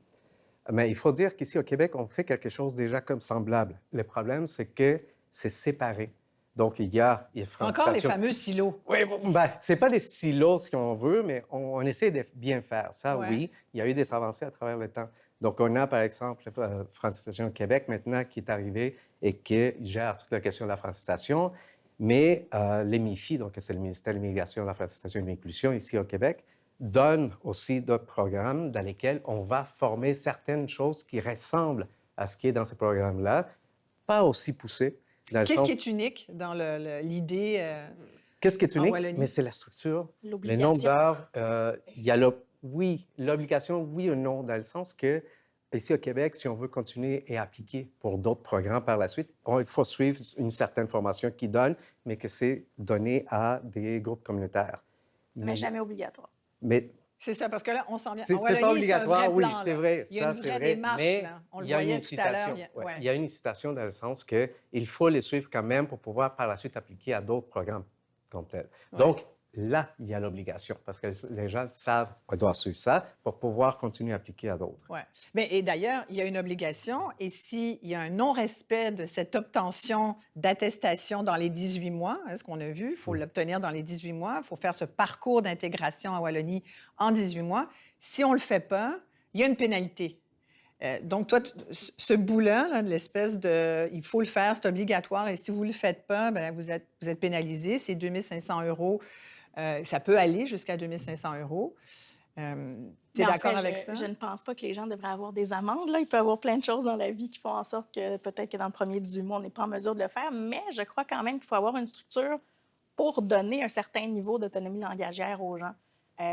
Mais il faut dire qu'ici, au Québec, on fait quelque chose déjà comme semblable. Le problème, c'est que c'est séparé. Donc, il y a Encore les fameux silos. Oui, bon, ben, c'est pas des silos, si on veut, mais on essaie de bien faire. Ça, Ouais. oui, il y a eu des avancées à travers le temps. Donc, on a, par exemple, Francisation Québec maintenant qui est arrivé et qui gère toute la question de la francisation. Mais les MIFI, donc c'est le ministère de l'Immigration, de la Francisation et de l'Inclusion ici au Québec, donne aussi d'autres programmes dans lesquels on va former certaines choses qui ressemblent à ce qui est dans ces programmes-là, pas aussi poussées. Qu'est-ce qui est unique dans l'idée Qu'est-ce qui est en unique? Wallonie? Mais c'est la structure, le L'obligation. nombre d'heures. Il y a oui, l'obligation, oui ou non, dans le sens que ici au Québec, si on veut continuer et appliquer pour d'autres programmes par la suite, il faut suivre une certaine formation qui donne, mais que c'est donné à des groupes communautaires. Mais jamais obligatoire. Mais C'est ça, parce que là, on sent bien. c'est En Wallonie, pas c'est un obligatoire, vrai oui, plan, c'est là. vrai. Il y a une ça, c'est vraie vrai, démarche, mais là. On le il y a une voyait tout à l'heure. incitation. Il y a une incitation dans le sens qu'il faut les suivre quand même pour pouvoir par la suite appliquer à d'autres programmes comme tels. Donc, là, il y a l'obligation, parce que les gens savent qu'on doit suivre ça pour pouvoir continuer à appliquer à d'autres. Ouais. Mais, et d'ailleurs, il y a une obligation, et s'il y a un non-respect de cette obtention d'attestation dans les 18 mois, hein, ce qu'on a vu, il faut l'obtenir dans les 18 mois, il faut faire ce parcours d'intégration à Wallonie en 18 mois. Si on ne le fait pas, il y a une pénalité. Donc, toi, ce bout-là, là, de l'espèce de « il faut le faire, c'est obligatoire, et si vous ne le faites pas, bien, vous êtes pénalisé, c'est 2 500 €. Ça peut aller jusqu'à 2 500 €. Tu es Mais en d'accord fait, avec ça? Je ne pense pas que les gens devraient avoir des amendes. Là. Il peut y avoir plein de choses dans la vie qui font en sorte que peut-être que dans le premier 18 mois, on n'est pas en mesure de le faire, mais je crois quand même qu'il faut avoir une structure pour donner un certain niveau d'autonomie langagière aux gens.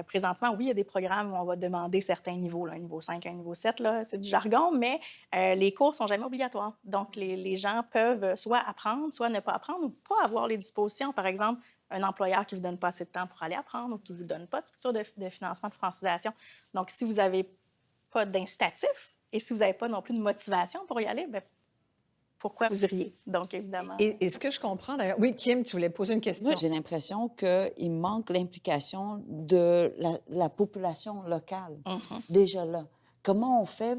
Présentement, oui, il y a des programmes où on va demander certains niveaux, là, un niveau 5, un niveau 7, c'est du jargon, mais les cours ne sont jamais obligatoires. Donc, les gens peuvent soit apprendre, soit ne pas apprendre ou pas avoir les dispositions. Par exemple, un employeur qui ne vous donne pas assez de temps pour aller apprendre ou qui ne vous donne pas de structure de financement de francisation. Donc, si vous n'avez pas d'incitatif et si vous n'avez pas non plus de motivation pour y aller, bien, pourquoi vous iriez? Donc, évidemment. Et ce que je comprends d'ailleurs... Oui, Kim, tu voulais poser une question. Moi, j'ai l'impression qu'il manque l'implication de la population locale, déjà là. Comment on fait,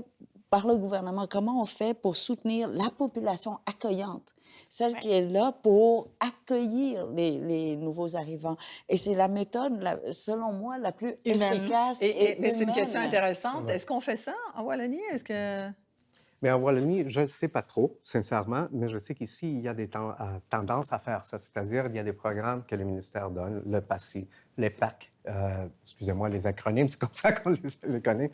par le gouvernement, comment on fait pour soutenir la population accueillante, celle qui est là pour accueillir les nouveaux arrivants? Et c'est la méthode, selon moi, la plus efficace Mais c'est une question humaine. intéressante. Est-ce qu'on fait ça en Wallonie? Est-ce que... Mais en Wallonie, je ne sais pas trop, sincèrement, mais je sais qu'ici, il y a des tendances à faire ça. C'est-à-dire, il y a des programmes que le ministère donne, le PACI, les PAC, excusez-moi les acronymes, c'est comme ça qu'on les connaît,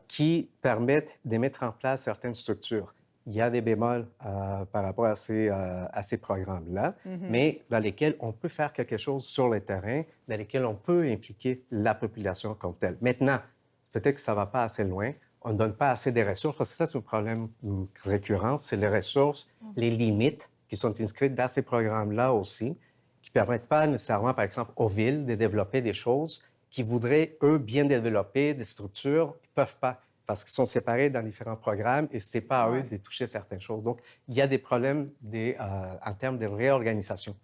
qui permettent de mettre en place certaines structures. Il y a des bémols par rapport à ces programmes-là, mais dans lesquels on peut faire quelque chose sur le terrain, dans lesquels on peut impliquer la population comme telle. Maintenant, peut-être que ça ne va pas assez loin. On ne donne pas assez de ressources, parce que ça, c'est un problème récurrent, c'est les ressources, les limites qui sont inscrites dans ces programmes-là aussi, qui ne permettent pas nécessairement, par exemple, aux villes de développer des choses qui voudraient, eux, bien développer des structures, ils ne peuvent pas, parce qu'ils sont séparés dans différents programmes et ce n'est pas à eux de toucher certaines choses. Donc, il y a des problèmes en termes de réorganisation.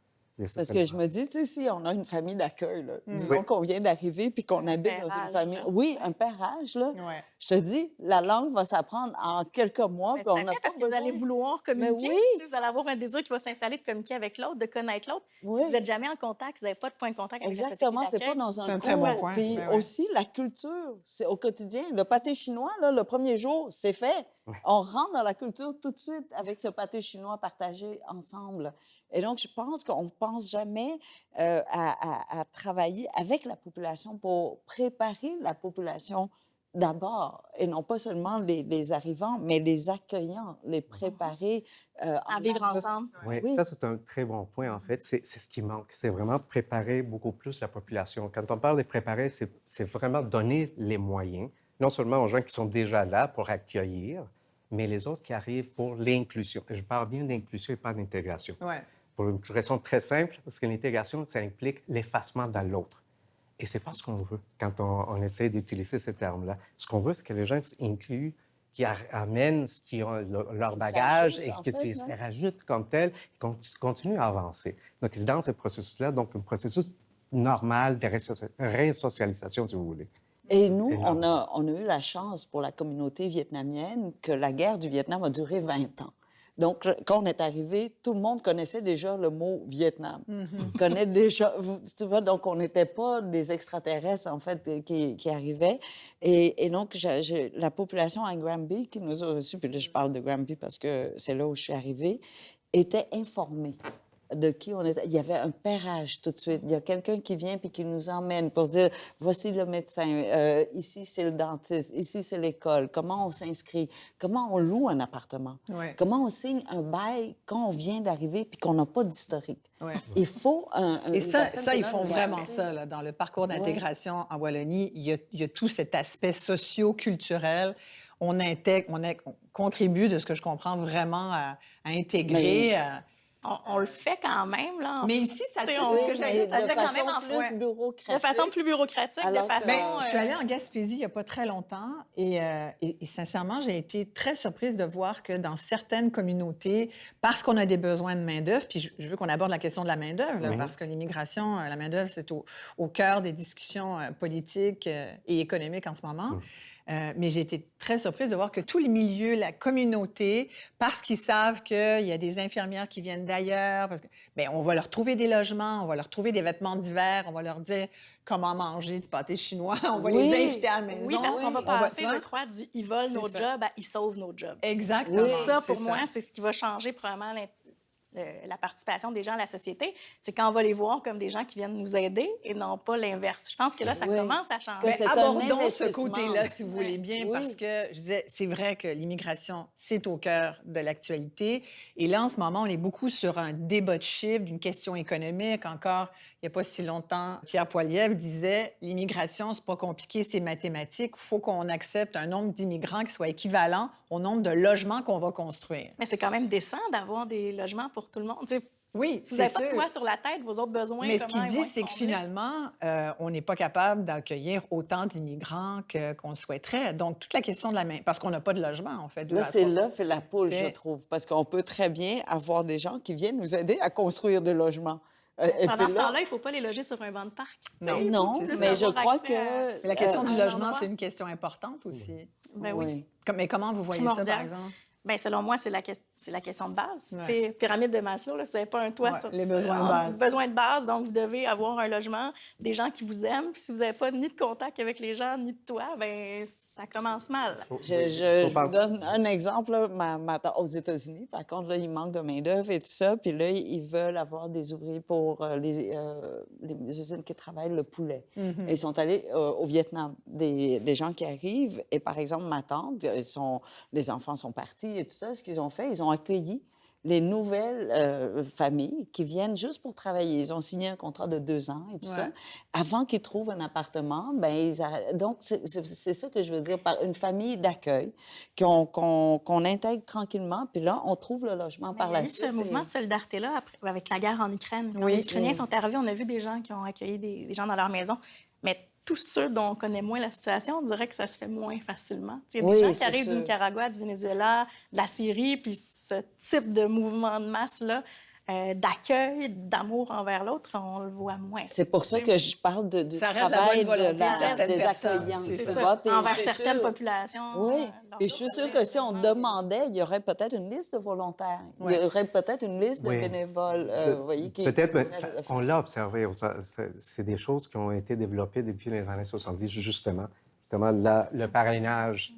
Parce que je me dis, tu sais, si on a une famille d'accueil, disons qu'on vient d'arriver puis qu'on habite dans une famille... Oui, un pairage, là. Ouais. Je te dis, la langue va s'apprendre en quelques mois. Mais Puis on tout à n'a fait, pas parce que vous besoin... allez vouloir communiquer. Mais oui. Vous allez avoir un désir qui va s'installer de communiquer avec l'autre, de connaître l'autre. Oui. Si vous n'êtes jamais en contact, vous n'avez pas de point de contact avec la Exactement, société c'est pas dans C'est un un très bon point. Puis Ben ouais. aussi, la culture, c'est au quotidien. Le pâté chinois, là, le premier jour, c'est fait. On rentre dans la culture tout de suite avec ce pâté chinois partagé ensemble. Et donc, je pense qu'on ne pense jamais à travailler avec la population pour préparer la population d'abord, et non pas seulement les arrivants, mais les accueillants, les préparer à vivre ensemble. Oui, ça, c'est un très bon point, en fait. C'est ce qui manque. C'est vraiment préparer beaucoup plus la population. Quand on parle de préparer, c'est vraiment donner les moyens, non seulement aux gens qui sont déjà là pour accueillir, mais les autres qui arrivent pour l'inclusion. Je parle bien d'inclusion et pas d'intégration. Ouais. Pour une raison très simple, parce que l'intégration, ça implique l'effacement dans l'autre. Et c'est pas ce qu'on veut quand on essaie d'utiliser ces termes-là. Ce qu'on veut, c'est que les gens s'incluent, qui amènent ce qui ont leur bagage et que ça rajoute comme tel, qu'on continue à avancer. Donc, c'est dans ce processus-là, donc un processus normal de résocialisation, si vous voulez. Et nous, Énorme. on a eu la chance pour la communauté vietnamienne que la guerre du Vietnam a duré 20 ans. Donc, quand on est arrivé, tout le monde connaissait déjà le mot Vietnam. Connaît déjà, tu vois, donc on n'était pas des extraterrestres, en fait, qui arrivaient. Et donc, la population à Granby qui nous a reçus, puis là, je parle de Granby parce que c'est là où je suis arrivée, était informée de qui on était. Il y avait un pairage tout de suite. Il y a quelqu'un qui vient puis qui nous emmène pour dire, voici le médecin, ici c'est le dentiste, ici c'est l'école, comment on s'inscrit, comment on loue un appartement, comment on signe un bail quand on vient d'arriver puis qu'on n'a pas d'historique. Il faut Et ça, ils font vraiment ça. Là, dans le parcours d'intégration en Wallonie, il y a tout cet aspect socio-culturel. On contribue, de ce que je comprends, vraiment à intégrer... On le fait quand même, là. Mais ici, ça se fait, c'est ce que j'allais dire. De façon plus bureaucratique. De façon plus bureaucratique, de façon... Je suis allée en Gaspésie il n'y a pas très longtemps et sincèrement, j'ai été très surprise de voir que dans certaines communautés, parce qu'on a des besoins de main-d'œuvre, puis je veux qu'on aborde la question de la main-d'œuvre, parce que l'immigration, la main-d'œuvre, c'est au cœur des discussions politiques et économiques en ce moment. Mais j'ai été très surprise de voir que tous les milieux, la communauté, parce qu'ils savent qu'il y a des infirmières qui viennent d'ailleurs, on va leur trouver des logements, on va leur trouver des vêtements d'hiver, on va leur dire comment manger du pâté chinois, on va les inviter à la maison. Oui, parce qu'on va passer, je crois, du « ils volent nos jobs » à « ils sauvent nos jobs ». Exactement. Ça, pour moi, c'est ce qui va changer probablement la participation des gens à la société, c'est quand on va les voir comme des gens qui viennent nous aider et non pas l'inverse. Je pense que là, ça commence à changer. Mais abordons ce côté-là, si vous voulez bien, parce que, je disais, c'est vrai que l'immigration, c'est au cœur de l'actualité. Et là, en ce moment, on est beaucoup sur un débat de chiffres, d'une question économique. Encore, il n'y a pas si longtemps, Pierre Poilievre disait, l'immigration, c'est pas compliqué, c'est mathématique. Il faut qu'on accepte un nombre d'immigrants qui soit équivalent au nombre de logements qu'on va construire. Mais c'est quand même décent d'avoir des logements pour tout le monde. Oui, si vous n'avez pas de toit sur la tête, vos autres besoins, mais ce qu'il dit, c'est que finalement, on n'est pas capable d'accueillir autant d'immigrants qu'on le souhaiterait. Donc, toute la question de la main... Parce qu'on n'a pas de logement, en fait. Là, c'est l'œuf et la poule, je trouve. Parce qu'on peut très bien avoir des gens qui viennent nous aider à construire des logements. Pendant ce temps-là, il ne faut pas les loger sur un banc de parc. Non, mais je crois que... Mais la question du logement, c'est une question importante aussi. Ben oui. Mais comment vous voyez ça, par exemple? Bien, selon moi, c'est la question de base. Pyramide de Maslow, ce n'est pas un toit sur... Les besoins de base. Besoins de base, donc vous devez avoir un logement, des gens qui vous aiment. Puis si vous n'avez pas ni de contact avec les gens, ni de toit, bien, ça commence mal. Je vous donne un exemple. Là, aux États-Unis, par contre, là, il manque de main-d'œuvre et tout ça. Puis là, ils veulent avoir des ouvriers pour les usines qui travaillent le poulet. Et ils sont allés au Vietnam. Des gens qui arrivent. Et par exemple, ma tante, les enfants sont partis et tout ça. Ce qu'ils ont fait, ils ont accueilli les nouvelles familles qui viennent juste pour travailler. Ils ont signé un contrat de 2 ans et tout ça. Avant qu'ils trouvent un appartement, donc c'est ça que je veux dire par une famille d'accueil qu'on intègre tranquillement, puis là, on trouve le logement par la suite. Il y a eu ce mouvement de solidarité-là avec la guerre en Ukraine. Quand les Ukrainiens sont arrivés, on a vu des gens qui ont accueilli des gens dans leur maison. Mais tous ceux dont on connaît moins la situation, on dirait que ça se fait moins facilement. Il y a des gens qui arrivent du Nicaragua, du Venezuela, de la Syrie, puis ce type de mouvement de masse-là, d'accueil, d'amour envers l'autre, on le voit moins. C'est pour ça que je parle du ça reste travail la bonne volonté des accueillants. C'est ça, envers certaines populations. Oui, et je suis sûre que si on demandait, il y aurait peut-être une liste de volontaires. Il y aurait peut-être une liste de bénévoles. Vous voyez, peut-être, mais on l'a observé. C'est des choses qui ont été développées depuis les années 70, justement le parrainage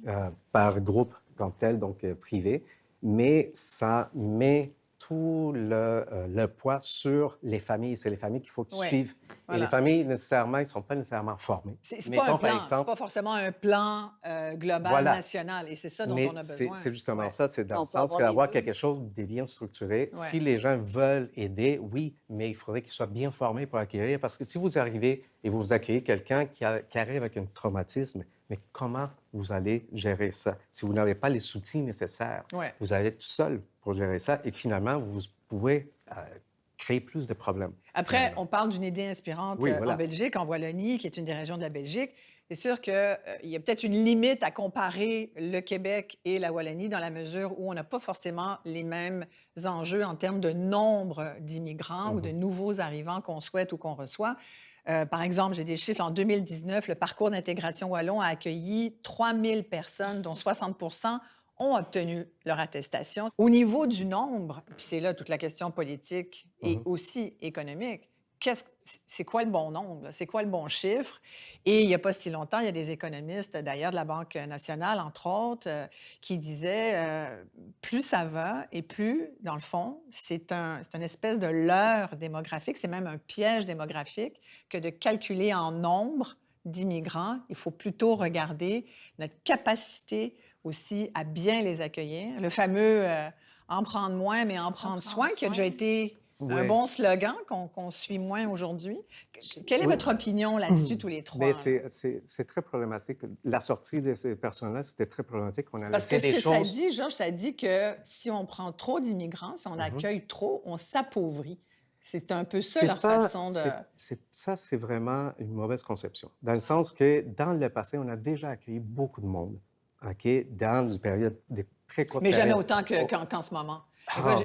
par groupe comme tel, donc privé, mais ça met tout le poids sur les familles. C'est les familles qu'il faut qu'ils suivent. Voilà. Et les familles, nécessairement, ils ne sont pas nécessairement formés. C'est pas un plan, c'est pas forcément un plan global, national. Et c'est ça dont on a besoin. C'est justement ça. C'est dans le sens qu'avoir quelque chose de bien structuré. Si les gens veulent aider, oui, mais il faudrait qu'ils soient bien formés pour accueillir. Parce que si vous arrivez et vous accueillez quelqu'un qui arrive avec un traumatisme, mais comment vous allez gérer ça? Si vous n'avez pas les soutiens nécessaires, vous allez être tout seul pour gérer ça. Et finalement, vous pouvez créer plus de problèmes. Après, on parle d'une idée inspirante Oui, voilà. en Belgique, en Wallonie, qui est une des régions de la Belgique. C'est sûr qu'il y a peut-être une limite à comparer le Québec et la Wallonie dans la mesure où on n'a pas forcément les mêmes enjeux en termes de nombre d'immigrants ou de nouveaux arrivants qu'on souhaite ou qu'on reçoit. Par exemple, j'ai des chiffres. En 2019, le parcours d'intégration wallon a accueilli 3000 personnes, dont 60 ont obtenu leur attestation. Au niveau du nombre, puis c'est là toute la question politique et aussi économique, c'est quoi le bon nombre? C'est quoi le bon chiffre? Et il n'y a pas si longtemps, il y a des économistes, d'ailleurs de la Banque nationale, entre autres, qui disaient plus ça va et plus, dans le fond, c'est une espèce de leurre démographique, c'est même un piège démographique que de calculer en nombre d'immigrants. Il faut plutôt regarder notre capacité aussi à bien les accueillir. Le fameux en prendre moins, mais en prendre soin, qui a déjà été un bon slogan qu'on suit moins aujourd'hui. Quelle est votre opinion là-dessus, tous les trois? Mais c'est très problématique. La sortie de ces personnes-là, c'était très problématique. On a Parce que laissé ce des que ça choses... dit, Georges, ça dit que si on prend trop d'immigrants, si on accueille trop, on s'appauvrit. C'est un peu ça leur façon de... Ça, c'est vraiment une mauvaise conception. Dans le sens que, dans le passé, on a déjà accueilli beaucoup de monde, OK, dans une période de très courte Mais jamais période. autant qu'en ce moment.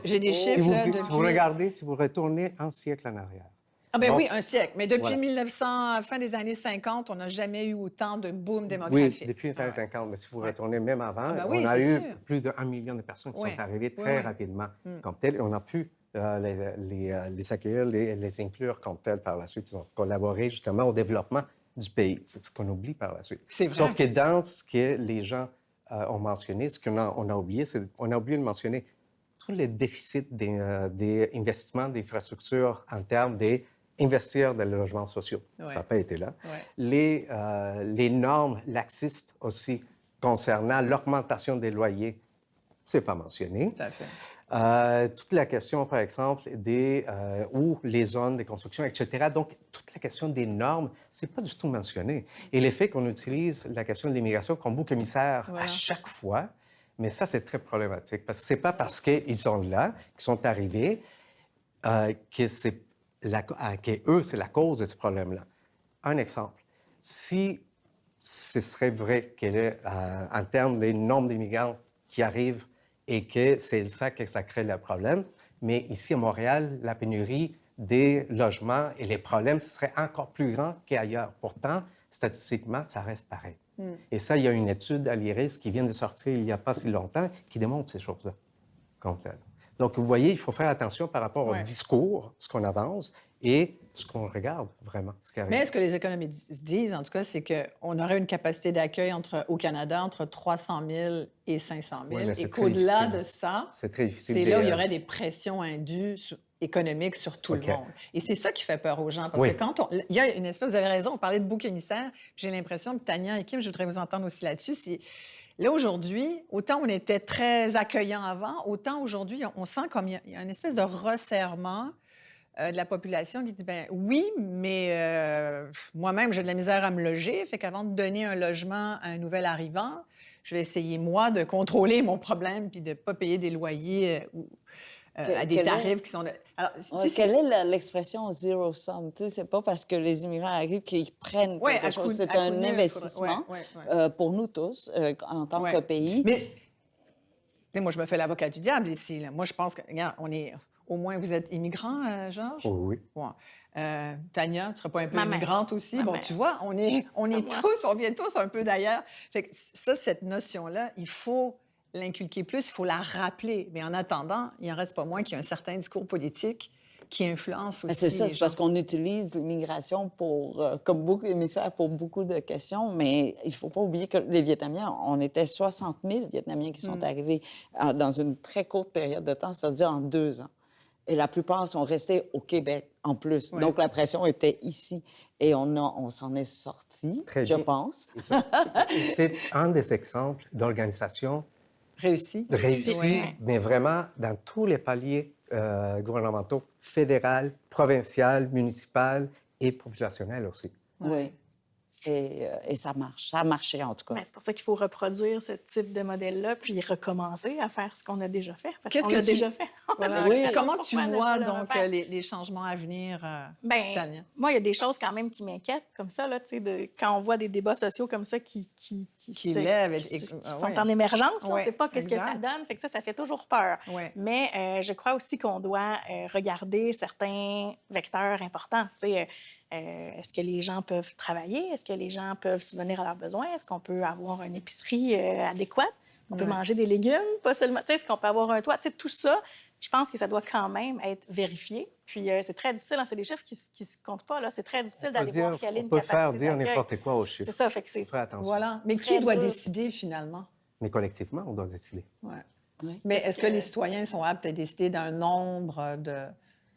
J'ai des chiffres, Si vous, là, si depuis... vous regardez, si vous retournez un siècle en arrière. Ah ben Donc, oui, un siècle. Mais depuis voilà. 1900, fin des années 50, on n'a jamais eu autant de boom Oui, démographique. depuis les années 50, mais si vous retournez même avant, ben oui, on a c'est eu sûr. plus d'1 million de personnes qui Oui. sont arrivées Oui, très oui. rapidement comme telles. Et on a pu les accueillir, les inclure comme telles par la suite. Ils ont collaboré justement au développement du pays. C'est ce qu'on oublie par la suite. C'est vrai. Sauf que dans ce que les gens ont mentionné, ce qu'on a oublié, c'est qu'on a oublié de mentionner tous les déficits des investissements d'infrastructures en termes d'investir dans les logements sociaux. Ouais. Ça n'a pas été là. Ouais. Les normes laxistes aussi concernant l'augmentation des loyers, c'est pas mentionné. Tout à fait. Toute la question, par exemple, ou les zones de construction, etc. Donc, toute la question des normes, c'est pas du tout mentionné. Et le fait qu'on utilise la question de l'immigration comme bouc émissaire à chaque fois, mais ça, c'est très problématique. Parce que c'est pas parce qu'ils sont là, qu'ils sont arrivés, que eux, c'est la cause de ce problème-là. Un exemple. Si ce serait vrai en termes des nombres d'immigrants qui arrivent et que c'est ça que ça crée le problème, mais ici à Montréal, la pénurie des logements et les problèmes, ce serait encore plus grand qu'ailleurs. Pourtant, statistiquement, ça reste pareil. Et ça, il y a une étude à l'IRIS qui vient de sortir il n'y a pas si longtemps qui démontre ces choses-là. Comme telles. Donc, vous voyez, il faut faire attention par rapport au discours, ce qu'on avance, et ce qu'on regarde vraiment, ce qui arrive. Mais ce que les économistes disent, en tout cas, c'est qu'on aurait une capacité d'accueil au Canada entre 300 000 et 500 000. Oui, mais c'est et très qu'au-delà difficile. de ça, C'est très difficile. c'est là où il y aurait des pressions indues économiques sur tout le monde. Et c'est ça qui fait peur aux gens. Parce que quand il y a une espèce, vous avez raison, on parlait de bouc émissaire, j'ai l'impression que Tania et Kim, je voudrais vous entendre aussi là-dessus, là, aujourd'hui, autant on était très accueillant avant, autant aujourd'hui, on sent comme il y a une espèce de resserrement de la population qui dit, ben oui, mais moi-même, j'ai de la misère à me loger, fait qu'avant de donner un logement à un nouvel arrivant, je vais essayer, moi, de contrôler mon problème puis de ne pas payer des loyers à des tarifs qui sont... Alors, quelle est l'expression « zero sum »? C'est pas parce que les immigrants arrivent qu'ils prennent quelque chose. C'est un investissement pour nous tous, en tant que pays. Mais moi, je me fais l'avocat du diable ici. Là. Moi, je pense que, regarde, au moins, vous êtes immigrant, Georges? Oui. Bon. Tania, tu ne serais pas un peu Ma mère. immigrante aussi? Ma Bon, mère. tu vois, on vient tous un peu d'ailleurs. Fait que ça, cette notion-là, il faut l'inculquer plus, il faut la rappeler. Mais en attendant, il n'en reste pas moins qu'il y a un certain discours politique qui influence aussi. C'est ça, les c'est gens. parce qu'on utilise l'immigration comme bouc émissaire pour beaucoup de questions, mais il ne faut pas oublier que les Vietnamiens, on était 60 000 Vietnamiens qui sont arrivés dans une très courte période de temps, c'est-à-dire en 2 ans. Et la plupart sont restés au Québec en plus. Ouais. Donc, la pression était ici. Et on s'en est sorti, je pense. C'est un des exemples d'organisation réussie, mais vraiment dans tous les paliers gouvernementaux, fédéral, provincial, municipal et populationnel aussi. Oui. Et ça marche. Ça a marché, en tout cas. Ben, c'est pour ça qu'il faut reproduire ce type de modèle-là, puis recommencer à faire ce qu'on a déjà fait. Parce Qu'est-ce qu'on que l'a tu- déjà fait. Voilà. Oui. Comment tu Pourquoi ne vois pas le donc refaire? les changements à venir, Ben, Tania? moi, il y a des choses quand même qui m'inquiètent, comme ça, là, tu sais, quand on voit des débats sociaux comme ça qui lèvent qui ouais. sont en émergence, on ne Ouais, sait pas qu'est-ce que ça exact. donne, fait que ça fait toujours peur. Ouais. Mais je crois aussi qu'on doit regarder certains vecteurs importants, tu sais, est-ce que les gens peuvent travailler? Est-ce que les gens peuvent subvenir à leurs besoins? Est-ce qu'on peut avoir une épicerie adéquate? On peut Ouais. manger des légumes, pas seulement. Tu sais, est-ce qu'on peut avoir un toit? Tu sais, tout ça, je pense que ça doit quand même être vérifié. Puis c'est très difficile, hein, c'est des chiffres qui ne se comptent pas. Là. C'est très difficile d'aller voir quelle est On une peut capacité faire dire d'accueil. n'importe quoi aux chiffres. C'est ça, fait que c'est... Fais attention. Voilà. Mais Très qui doit dur. décider finalement? Mais collectivement, on doit décider. Ouais. Oui. Mais est-ce que les citoyens sont aptes à décider d'un nombre de...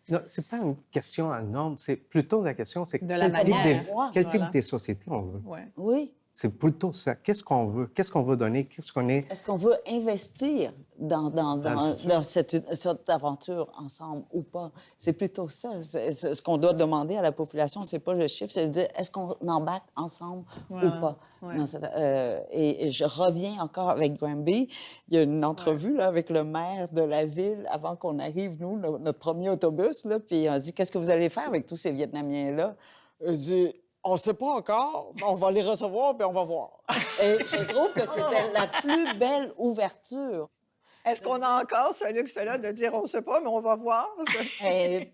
Non, c'est pas une question à nombre, c'est plutôt la question, c'est De la quel type manière. quel type Voilà. de société on veut. Ouais. Oui. C'est plutôt ça. Qu'est-ce qu'on veut? Qu'est-ce qu'on veut donner? Qu'est-ce qu'on est? Est-ce qu'on veut investir dans futur. cette aventure ensemble ou pas? C'est plutôt ça. C'est ce qu'on doit demander à la population, c'est pas le chiffre, c'est de dire est-ce qu'on embarque ensemble Voilà. ou pas? Ouais. Dans et je reviens encore avec Granby. Il y a une entrevue là, avec le maire de la ville avant qu'on arrive, nous, notre premier autobus, là, puis on dit qu'est-ce que vous allez faire avec tous ces Vietnamiens-là? Il dit on ne sait pas encore, mais on va les recevoir puis on va voir. Et je trouve que c'était la plus belle ouverture. Est-ce qu'on a encore ce luxe-là de dire on ne sait pas, mais on va voir?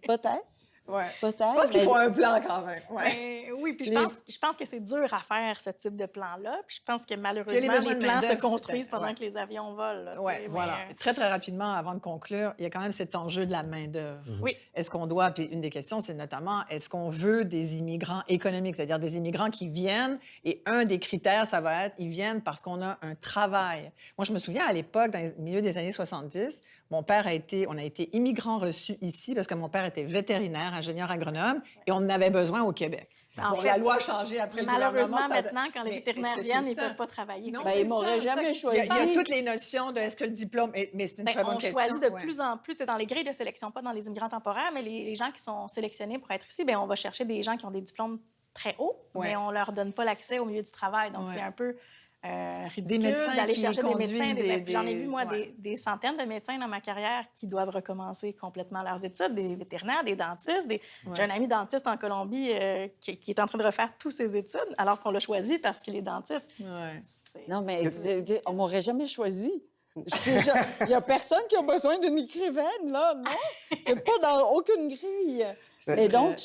Peut-être. Ouais. Peut-être. Je pense qu'il mais- faut un plan quand même. Ouais. Ben, oui, puis Les- je pense que c'est dur à faire, ce type de plan-là. Puis je pense que Puis les malheureusement, besoins les de plans se main-d'œuvre, construisent peut-être, pendant ouais. que les avions volent. là, tu Oui, sais, voilà. mais, Très, très rapidement, avant de conclure, il y a quand même cet enjeu de la main-d'œuvre. Oui. Est-ce qu'on doit, puis une des questions, c'est notamment, est-ce qu'on veut des immigrants économiques, c'est-à-dire des immigrants qui viennent, et un des critères, ça va être, ils viennent parce qu'on a un travail. Moi, je me souviens, à l'époque, dans le milieu des années 70, on a été immigrants reçus ici parce que mon père était vétérinaire, ingénieur agronome, et on en avait besoin au Québec. En Bon, fait, la loi a changé après le malheureusement, gouvernement, ça- maintenant, quand les Mais vétérinaires est-ce que viennent, c'est ils ne ça? peuvent pas travailler. Non, Ben, c'est ils m'auraient ça, jamais c'est ça. Il y a choisi. toutes les notions de est-ce que le diplôme... Mais c'est une très bonne on question. choisit de ouais. plus en plus, tu sais, dans les grilles de sélection, pas dans les immigrants temporaires, mais les gens qui sont sélectionnés pour être ici, bien, on va chercher des gens qui ont des diplômes très hauts, Ouais. mais on ne leur donne pas l'accès au milieu du travail. Donc, Ouais. c'est un peu ridicule médecins d'aller qui chercher des conduisent médecins. J'en ai vu, moi, ouais. des centaines de médecins dans ma carrière qui doivent recommencer complètement leurs études, des vétérinaires, des dentistes. J'ai un ami dentiste en Colombie qui est en train de refaire toutes ses études, alors qu'on l'a choisi parce qu'il est dentiste. Ouais. Non, mais on m'aurait jamais choisi. Il n'y a personne qui a besoin d'une écrivaine, là, non? C'est pas dans aucune grille. Et donc,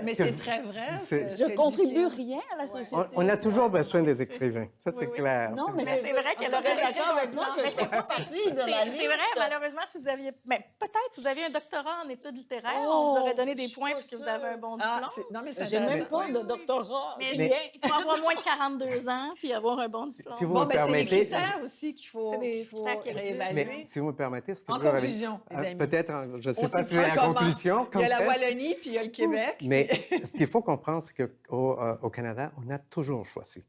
Mais c'est très vrai. je ne contribue rien à la société. On a toujours besoin des écrivains. Ça, c'est clair. Non, mais c'est vrai qu'elle aurait d'accord avec moi que je fais pas partie de la liste. C'est vrai, malheureusement, si vous aviez... Mais peut-être, si vous aviez un doctorat en études littéraires, Oh, on vous aurait donné des je suis points pas parce que vous sûre. avez un bon Ah, diplôme. non, mais c'est J'ai même intéressant. pas de doctorat. Mais rien. il faut avoir moins de 42 ans puis avoir un bon diplôme. Si vous Bon, me ben, c'est les permettez... critères aussi qu'il faut, C'est des qu'il faut critères qui existent. réévaluer. Mais si vous me permettez, ce que En je veux conclusion, les amis. peut-être, je ne sais On pas s'y si c'est prend la comment? conclusion. Il y a la comme telle. Wallonie, puis il y a le Québec. Mais ce qu'il faut comprendre, c'est qu'au Canada, on a toujours choisi.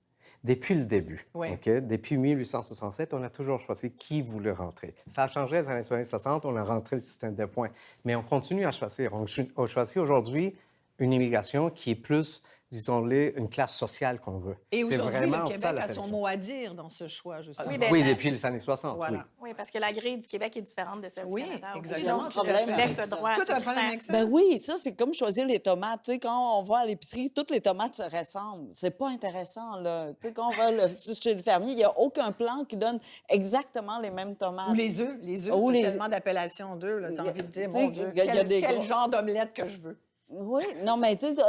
Depuis le début, Oui. OK? Depuis 1867, on a toujours choisi qui voulait rentrer. Ça a changé dans les années 60, on a rentré le système de points. Mais on continue à choisir. On choisit aujourd'hui une immigration qui est plus, disons-le, une classe sociale qu'on veut. Et C'est aujourd'hui, vraiment le Québec ça, la a son sélection. mot à dire dans ce choix, justement. Oui, ben, Oui, depuis les années 60, Voilà. oui. Oui, parce que la grille du Québec est différente de celle Oui, du Canada. aussi. exactement. Donc, Tout à le fait Québec avec a ça. droit à Tout ses un problème critères. avec ça. Ben oui, ça, c'est comme choisir les tomates. Tu sais, quand on va à l'épicerie, toutes les tomates se ressemblent. C'est pas intéressant, là. Tu sais, quand on va chez le fermier, il n'y a aucun plan qui donne exactement les mêmes tomates. Ou les œufs. Les œufs, Ou il y a les- tellement d'appellations d'œufs. Tu as envie de dire, Tu sais, mon Dieu, il y a quel, des quel gros- genre d'omelette que je veux. Oui, non, mais tu vois,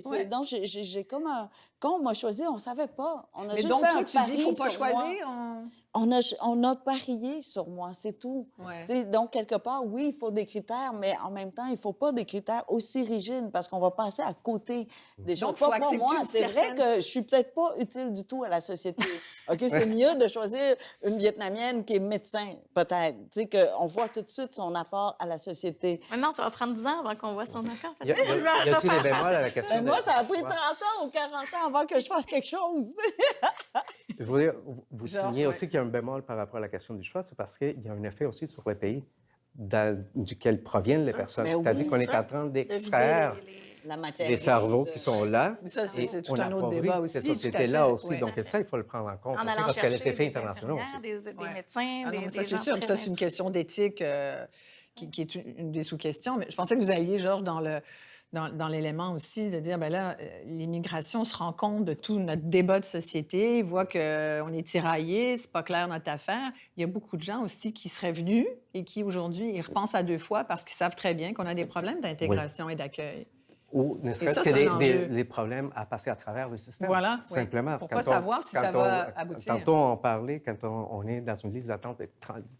Ouais. donc, j'ai comme un... Quand on m'a choisi, on ne savait pas. On a Mais juste donc, fait toi, un tu dis, il ne faut pari pas sur moi. choisir. On a parié sur moi, c'est tout. Ouais. Tu sais, donc, quelque part, oui, il faut des critères, mais en même temps, il ne faut pas des critères aussi rigides parce qu'on va passer à côté des choses. Donc, faut Pas pour accepter moi. une C'est vrai certaine- que je ne suis peut-être pas utile du tout à la société. OK, c'est mieux de choisir une Vietnamienne qui est médecin, peut-être. Tu sais, qu'on voit tout de suite son apport à la société. Maintenant, ça va prendre 10 ans avant qu'on voit son accord. Y a-t-il des bémols à la question? Ben, moi, ça a pris Ouais. 30 ans ou 40 ans avant que je fasse quelque chose. Je voudrais vous Georges, souligner ouais. aussi qu'il y a un bémol par rapport à la question du choix, c'est parce qu'il y a un effet aussi sur le pays duquel proviennent les personnes. Ben C'est-à-dire oui, qu'on est ça. en train De vider d'extraire La matière les grise, cerveaux qui sont là. Mais ça, c'est et tout on un autre appauvrit débat aussi, ces tout à sociétés-là fait, aussi. oui. Donc, ça, il faut le prendre en compte En aussi, allant parce qu'il y a les chercher effets des internationaux aussi. infirmières, des Ouais. médecins, Ah non, des ça, c'est gens sûr. très Ça, c'est une instruits. question d'éthique qui est une des sous-questions. Mais je pensais que vous alliez, Georges, dans l'élément aussi de dire, ben là, l'immigration se rend compte de tout notre débat de société, voit qu'on est tiraillé, c'est pas clair notre affaire. Il y a beaucoup de gens aussi qui seraient venus et qui, aujourd'hui, ils repensent à 2 fois parce qu'ils savent très bien qu'on a des problèmes d'intégration et d'accueil. Ou ne Et serait-ce ça, que c'est un enjeu. les problèmes à passer à travers le système. Voilà, oui. Simplement. Pour pas savoir si ça va aboutir. Tantôt, on parlait, quand on est dans une liste d'attente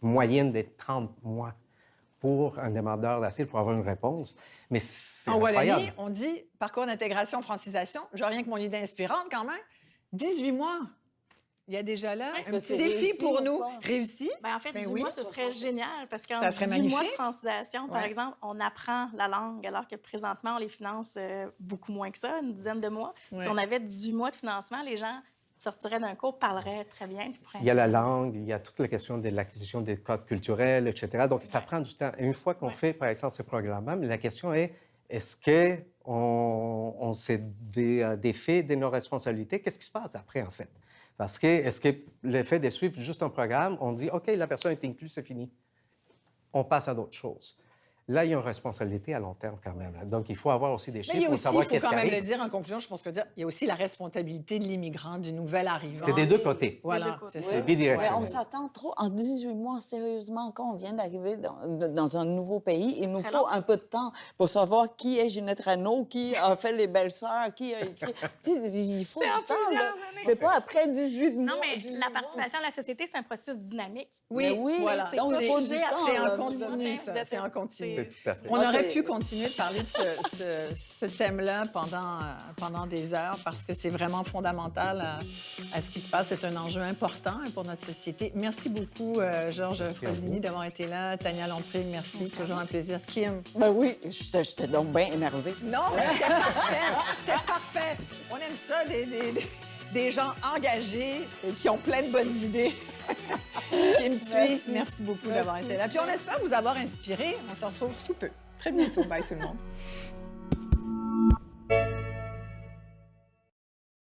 moyenne de 30 mois pour un demandeur d'asile pour avoir une réponse. Mais c'est En incroyable. Wallonie, on dit parcours d'intégration, francisation. Je rien que mon idée inspirante quand même. 18 mois. Il y a déjà là Est-ce un que petit c'est défi réussi pour ou nous. pas? Réussi? Ben, en fait, Ben 10 oui. mois, ce serait génial parce qu'en Ça serait 18 mois de magnifique. francisation, par Ouais. exemple, on apprend la langue alors que présentement, on les finance beaucoup moins que ça, une dizaine de mois. Ouais. Si on avait 18 mois de financement, les gens sortiraient d'un cours, parleraient très bien. Puis Il y a la langue, il y a toute la question de l'acquisition des codes culturels, etc. Donc, ça prend du temps. Et une fois qu'on fait, par exemple, ce programme-là, la question est, est-ce qu'on s'est défait de nos responsabilités? Qu'est-ce qui se passe après, en fait? Parce que, est-ce que le fait de suivre juste un programme, on dit, OK, la personne est incluse, c'est fini. On passe à d'autres choses. Là, il y a une responsabilité à long terme quand même. Là. Donc, il faut avoir aussi des Mais chiffres il y a pour aussi, savoir il faut qu'est-ce quand qui même le arrive. dire en conclusion, je pense que il y a aussi la responsabilité de l'immigrant, du nouvel arrivant. C'est des deux côtés. Voilà, c'est ça. C'est bidirectionnel. On s'attend trop. En 18 mois, sérieusement, quand on vient d'arriver dans un nouveau pays, il nous faut un peu de temps pour savoir qui est Ginette Renault, qui a fait Les Belles-Sœurs, qui a écrit. Tu sais, il faut du temps. là. C'est pas après 18 mois. Non, mais 18 la mois. participation à la société, c'est un processus dynamique. Oui, Mais oui, voilà. c'est donc, pas il faut figé du à temps, C'est là, en continu, vous ça. êtes- C'est en continu. Tout à fait. On Moi, aurait c'est- pu continuer de parler de ce thème-là pendant des heures parce que c'est vraiment fondamental à ce qui se passe. C'est un enjeu important pour notre société. Merci beaucoup, Georges Merci à Frosigny, vous. d'avoir été là. Tania Lompré, merci. Toujours un plaisir. Kim? Ben oui, j'étais donc bien énervée. Non, c'était parfait. C'était parfait. On aime ça, des gens engagés et qui ont plein de bonnes idées. Kim Thuy, merci beaucoup d'avoir été là. Puis on espère vous avoir inspiré. On se retrouve sous peu. Très bientôt. Bye tout le monde.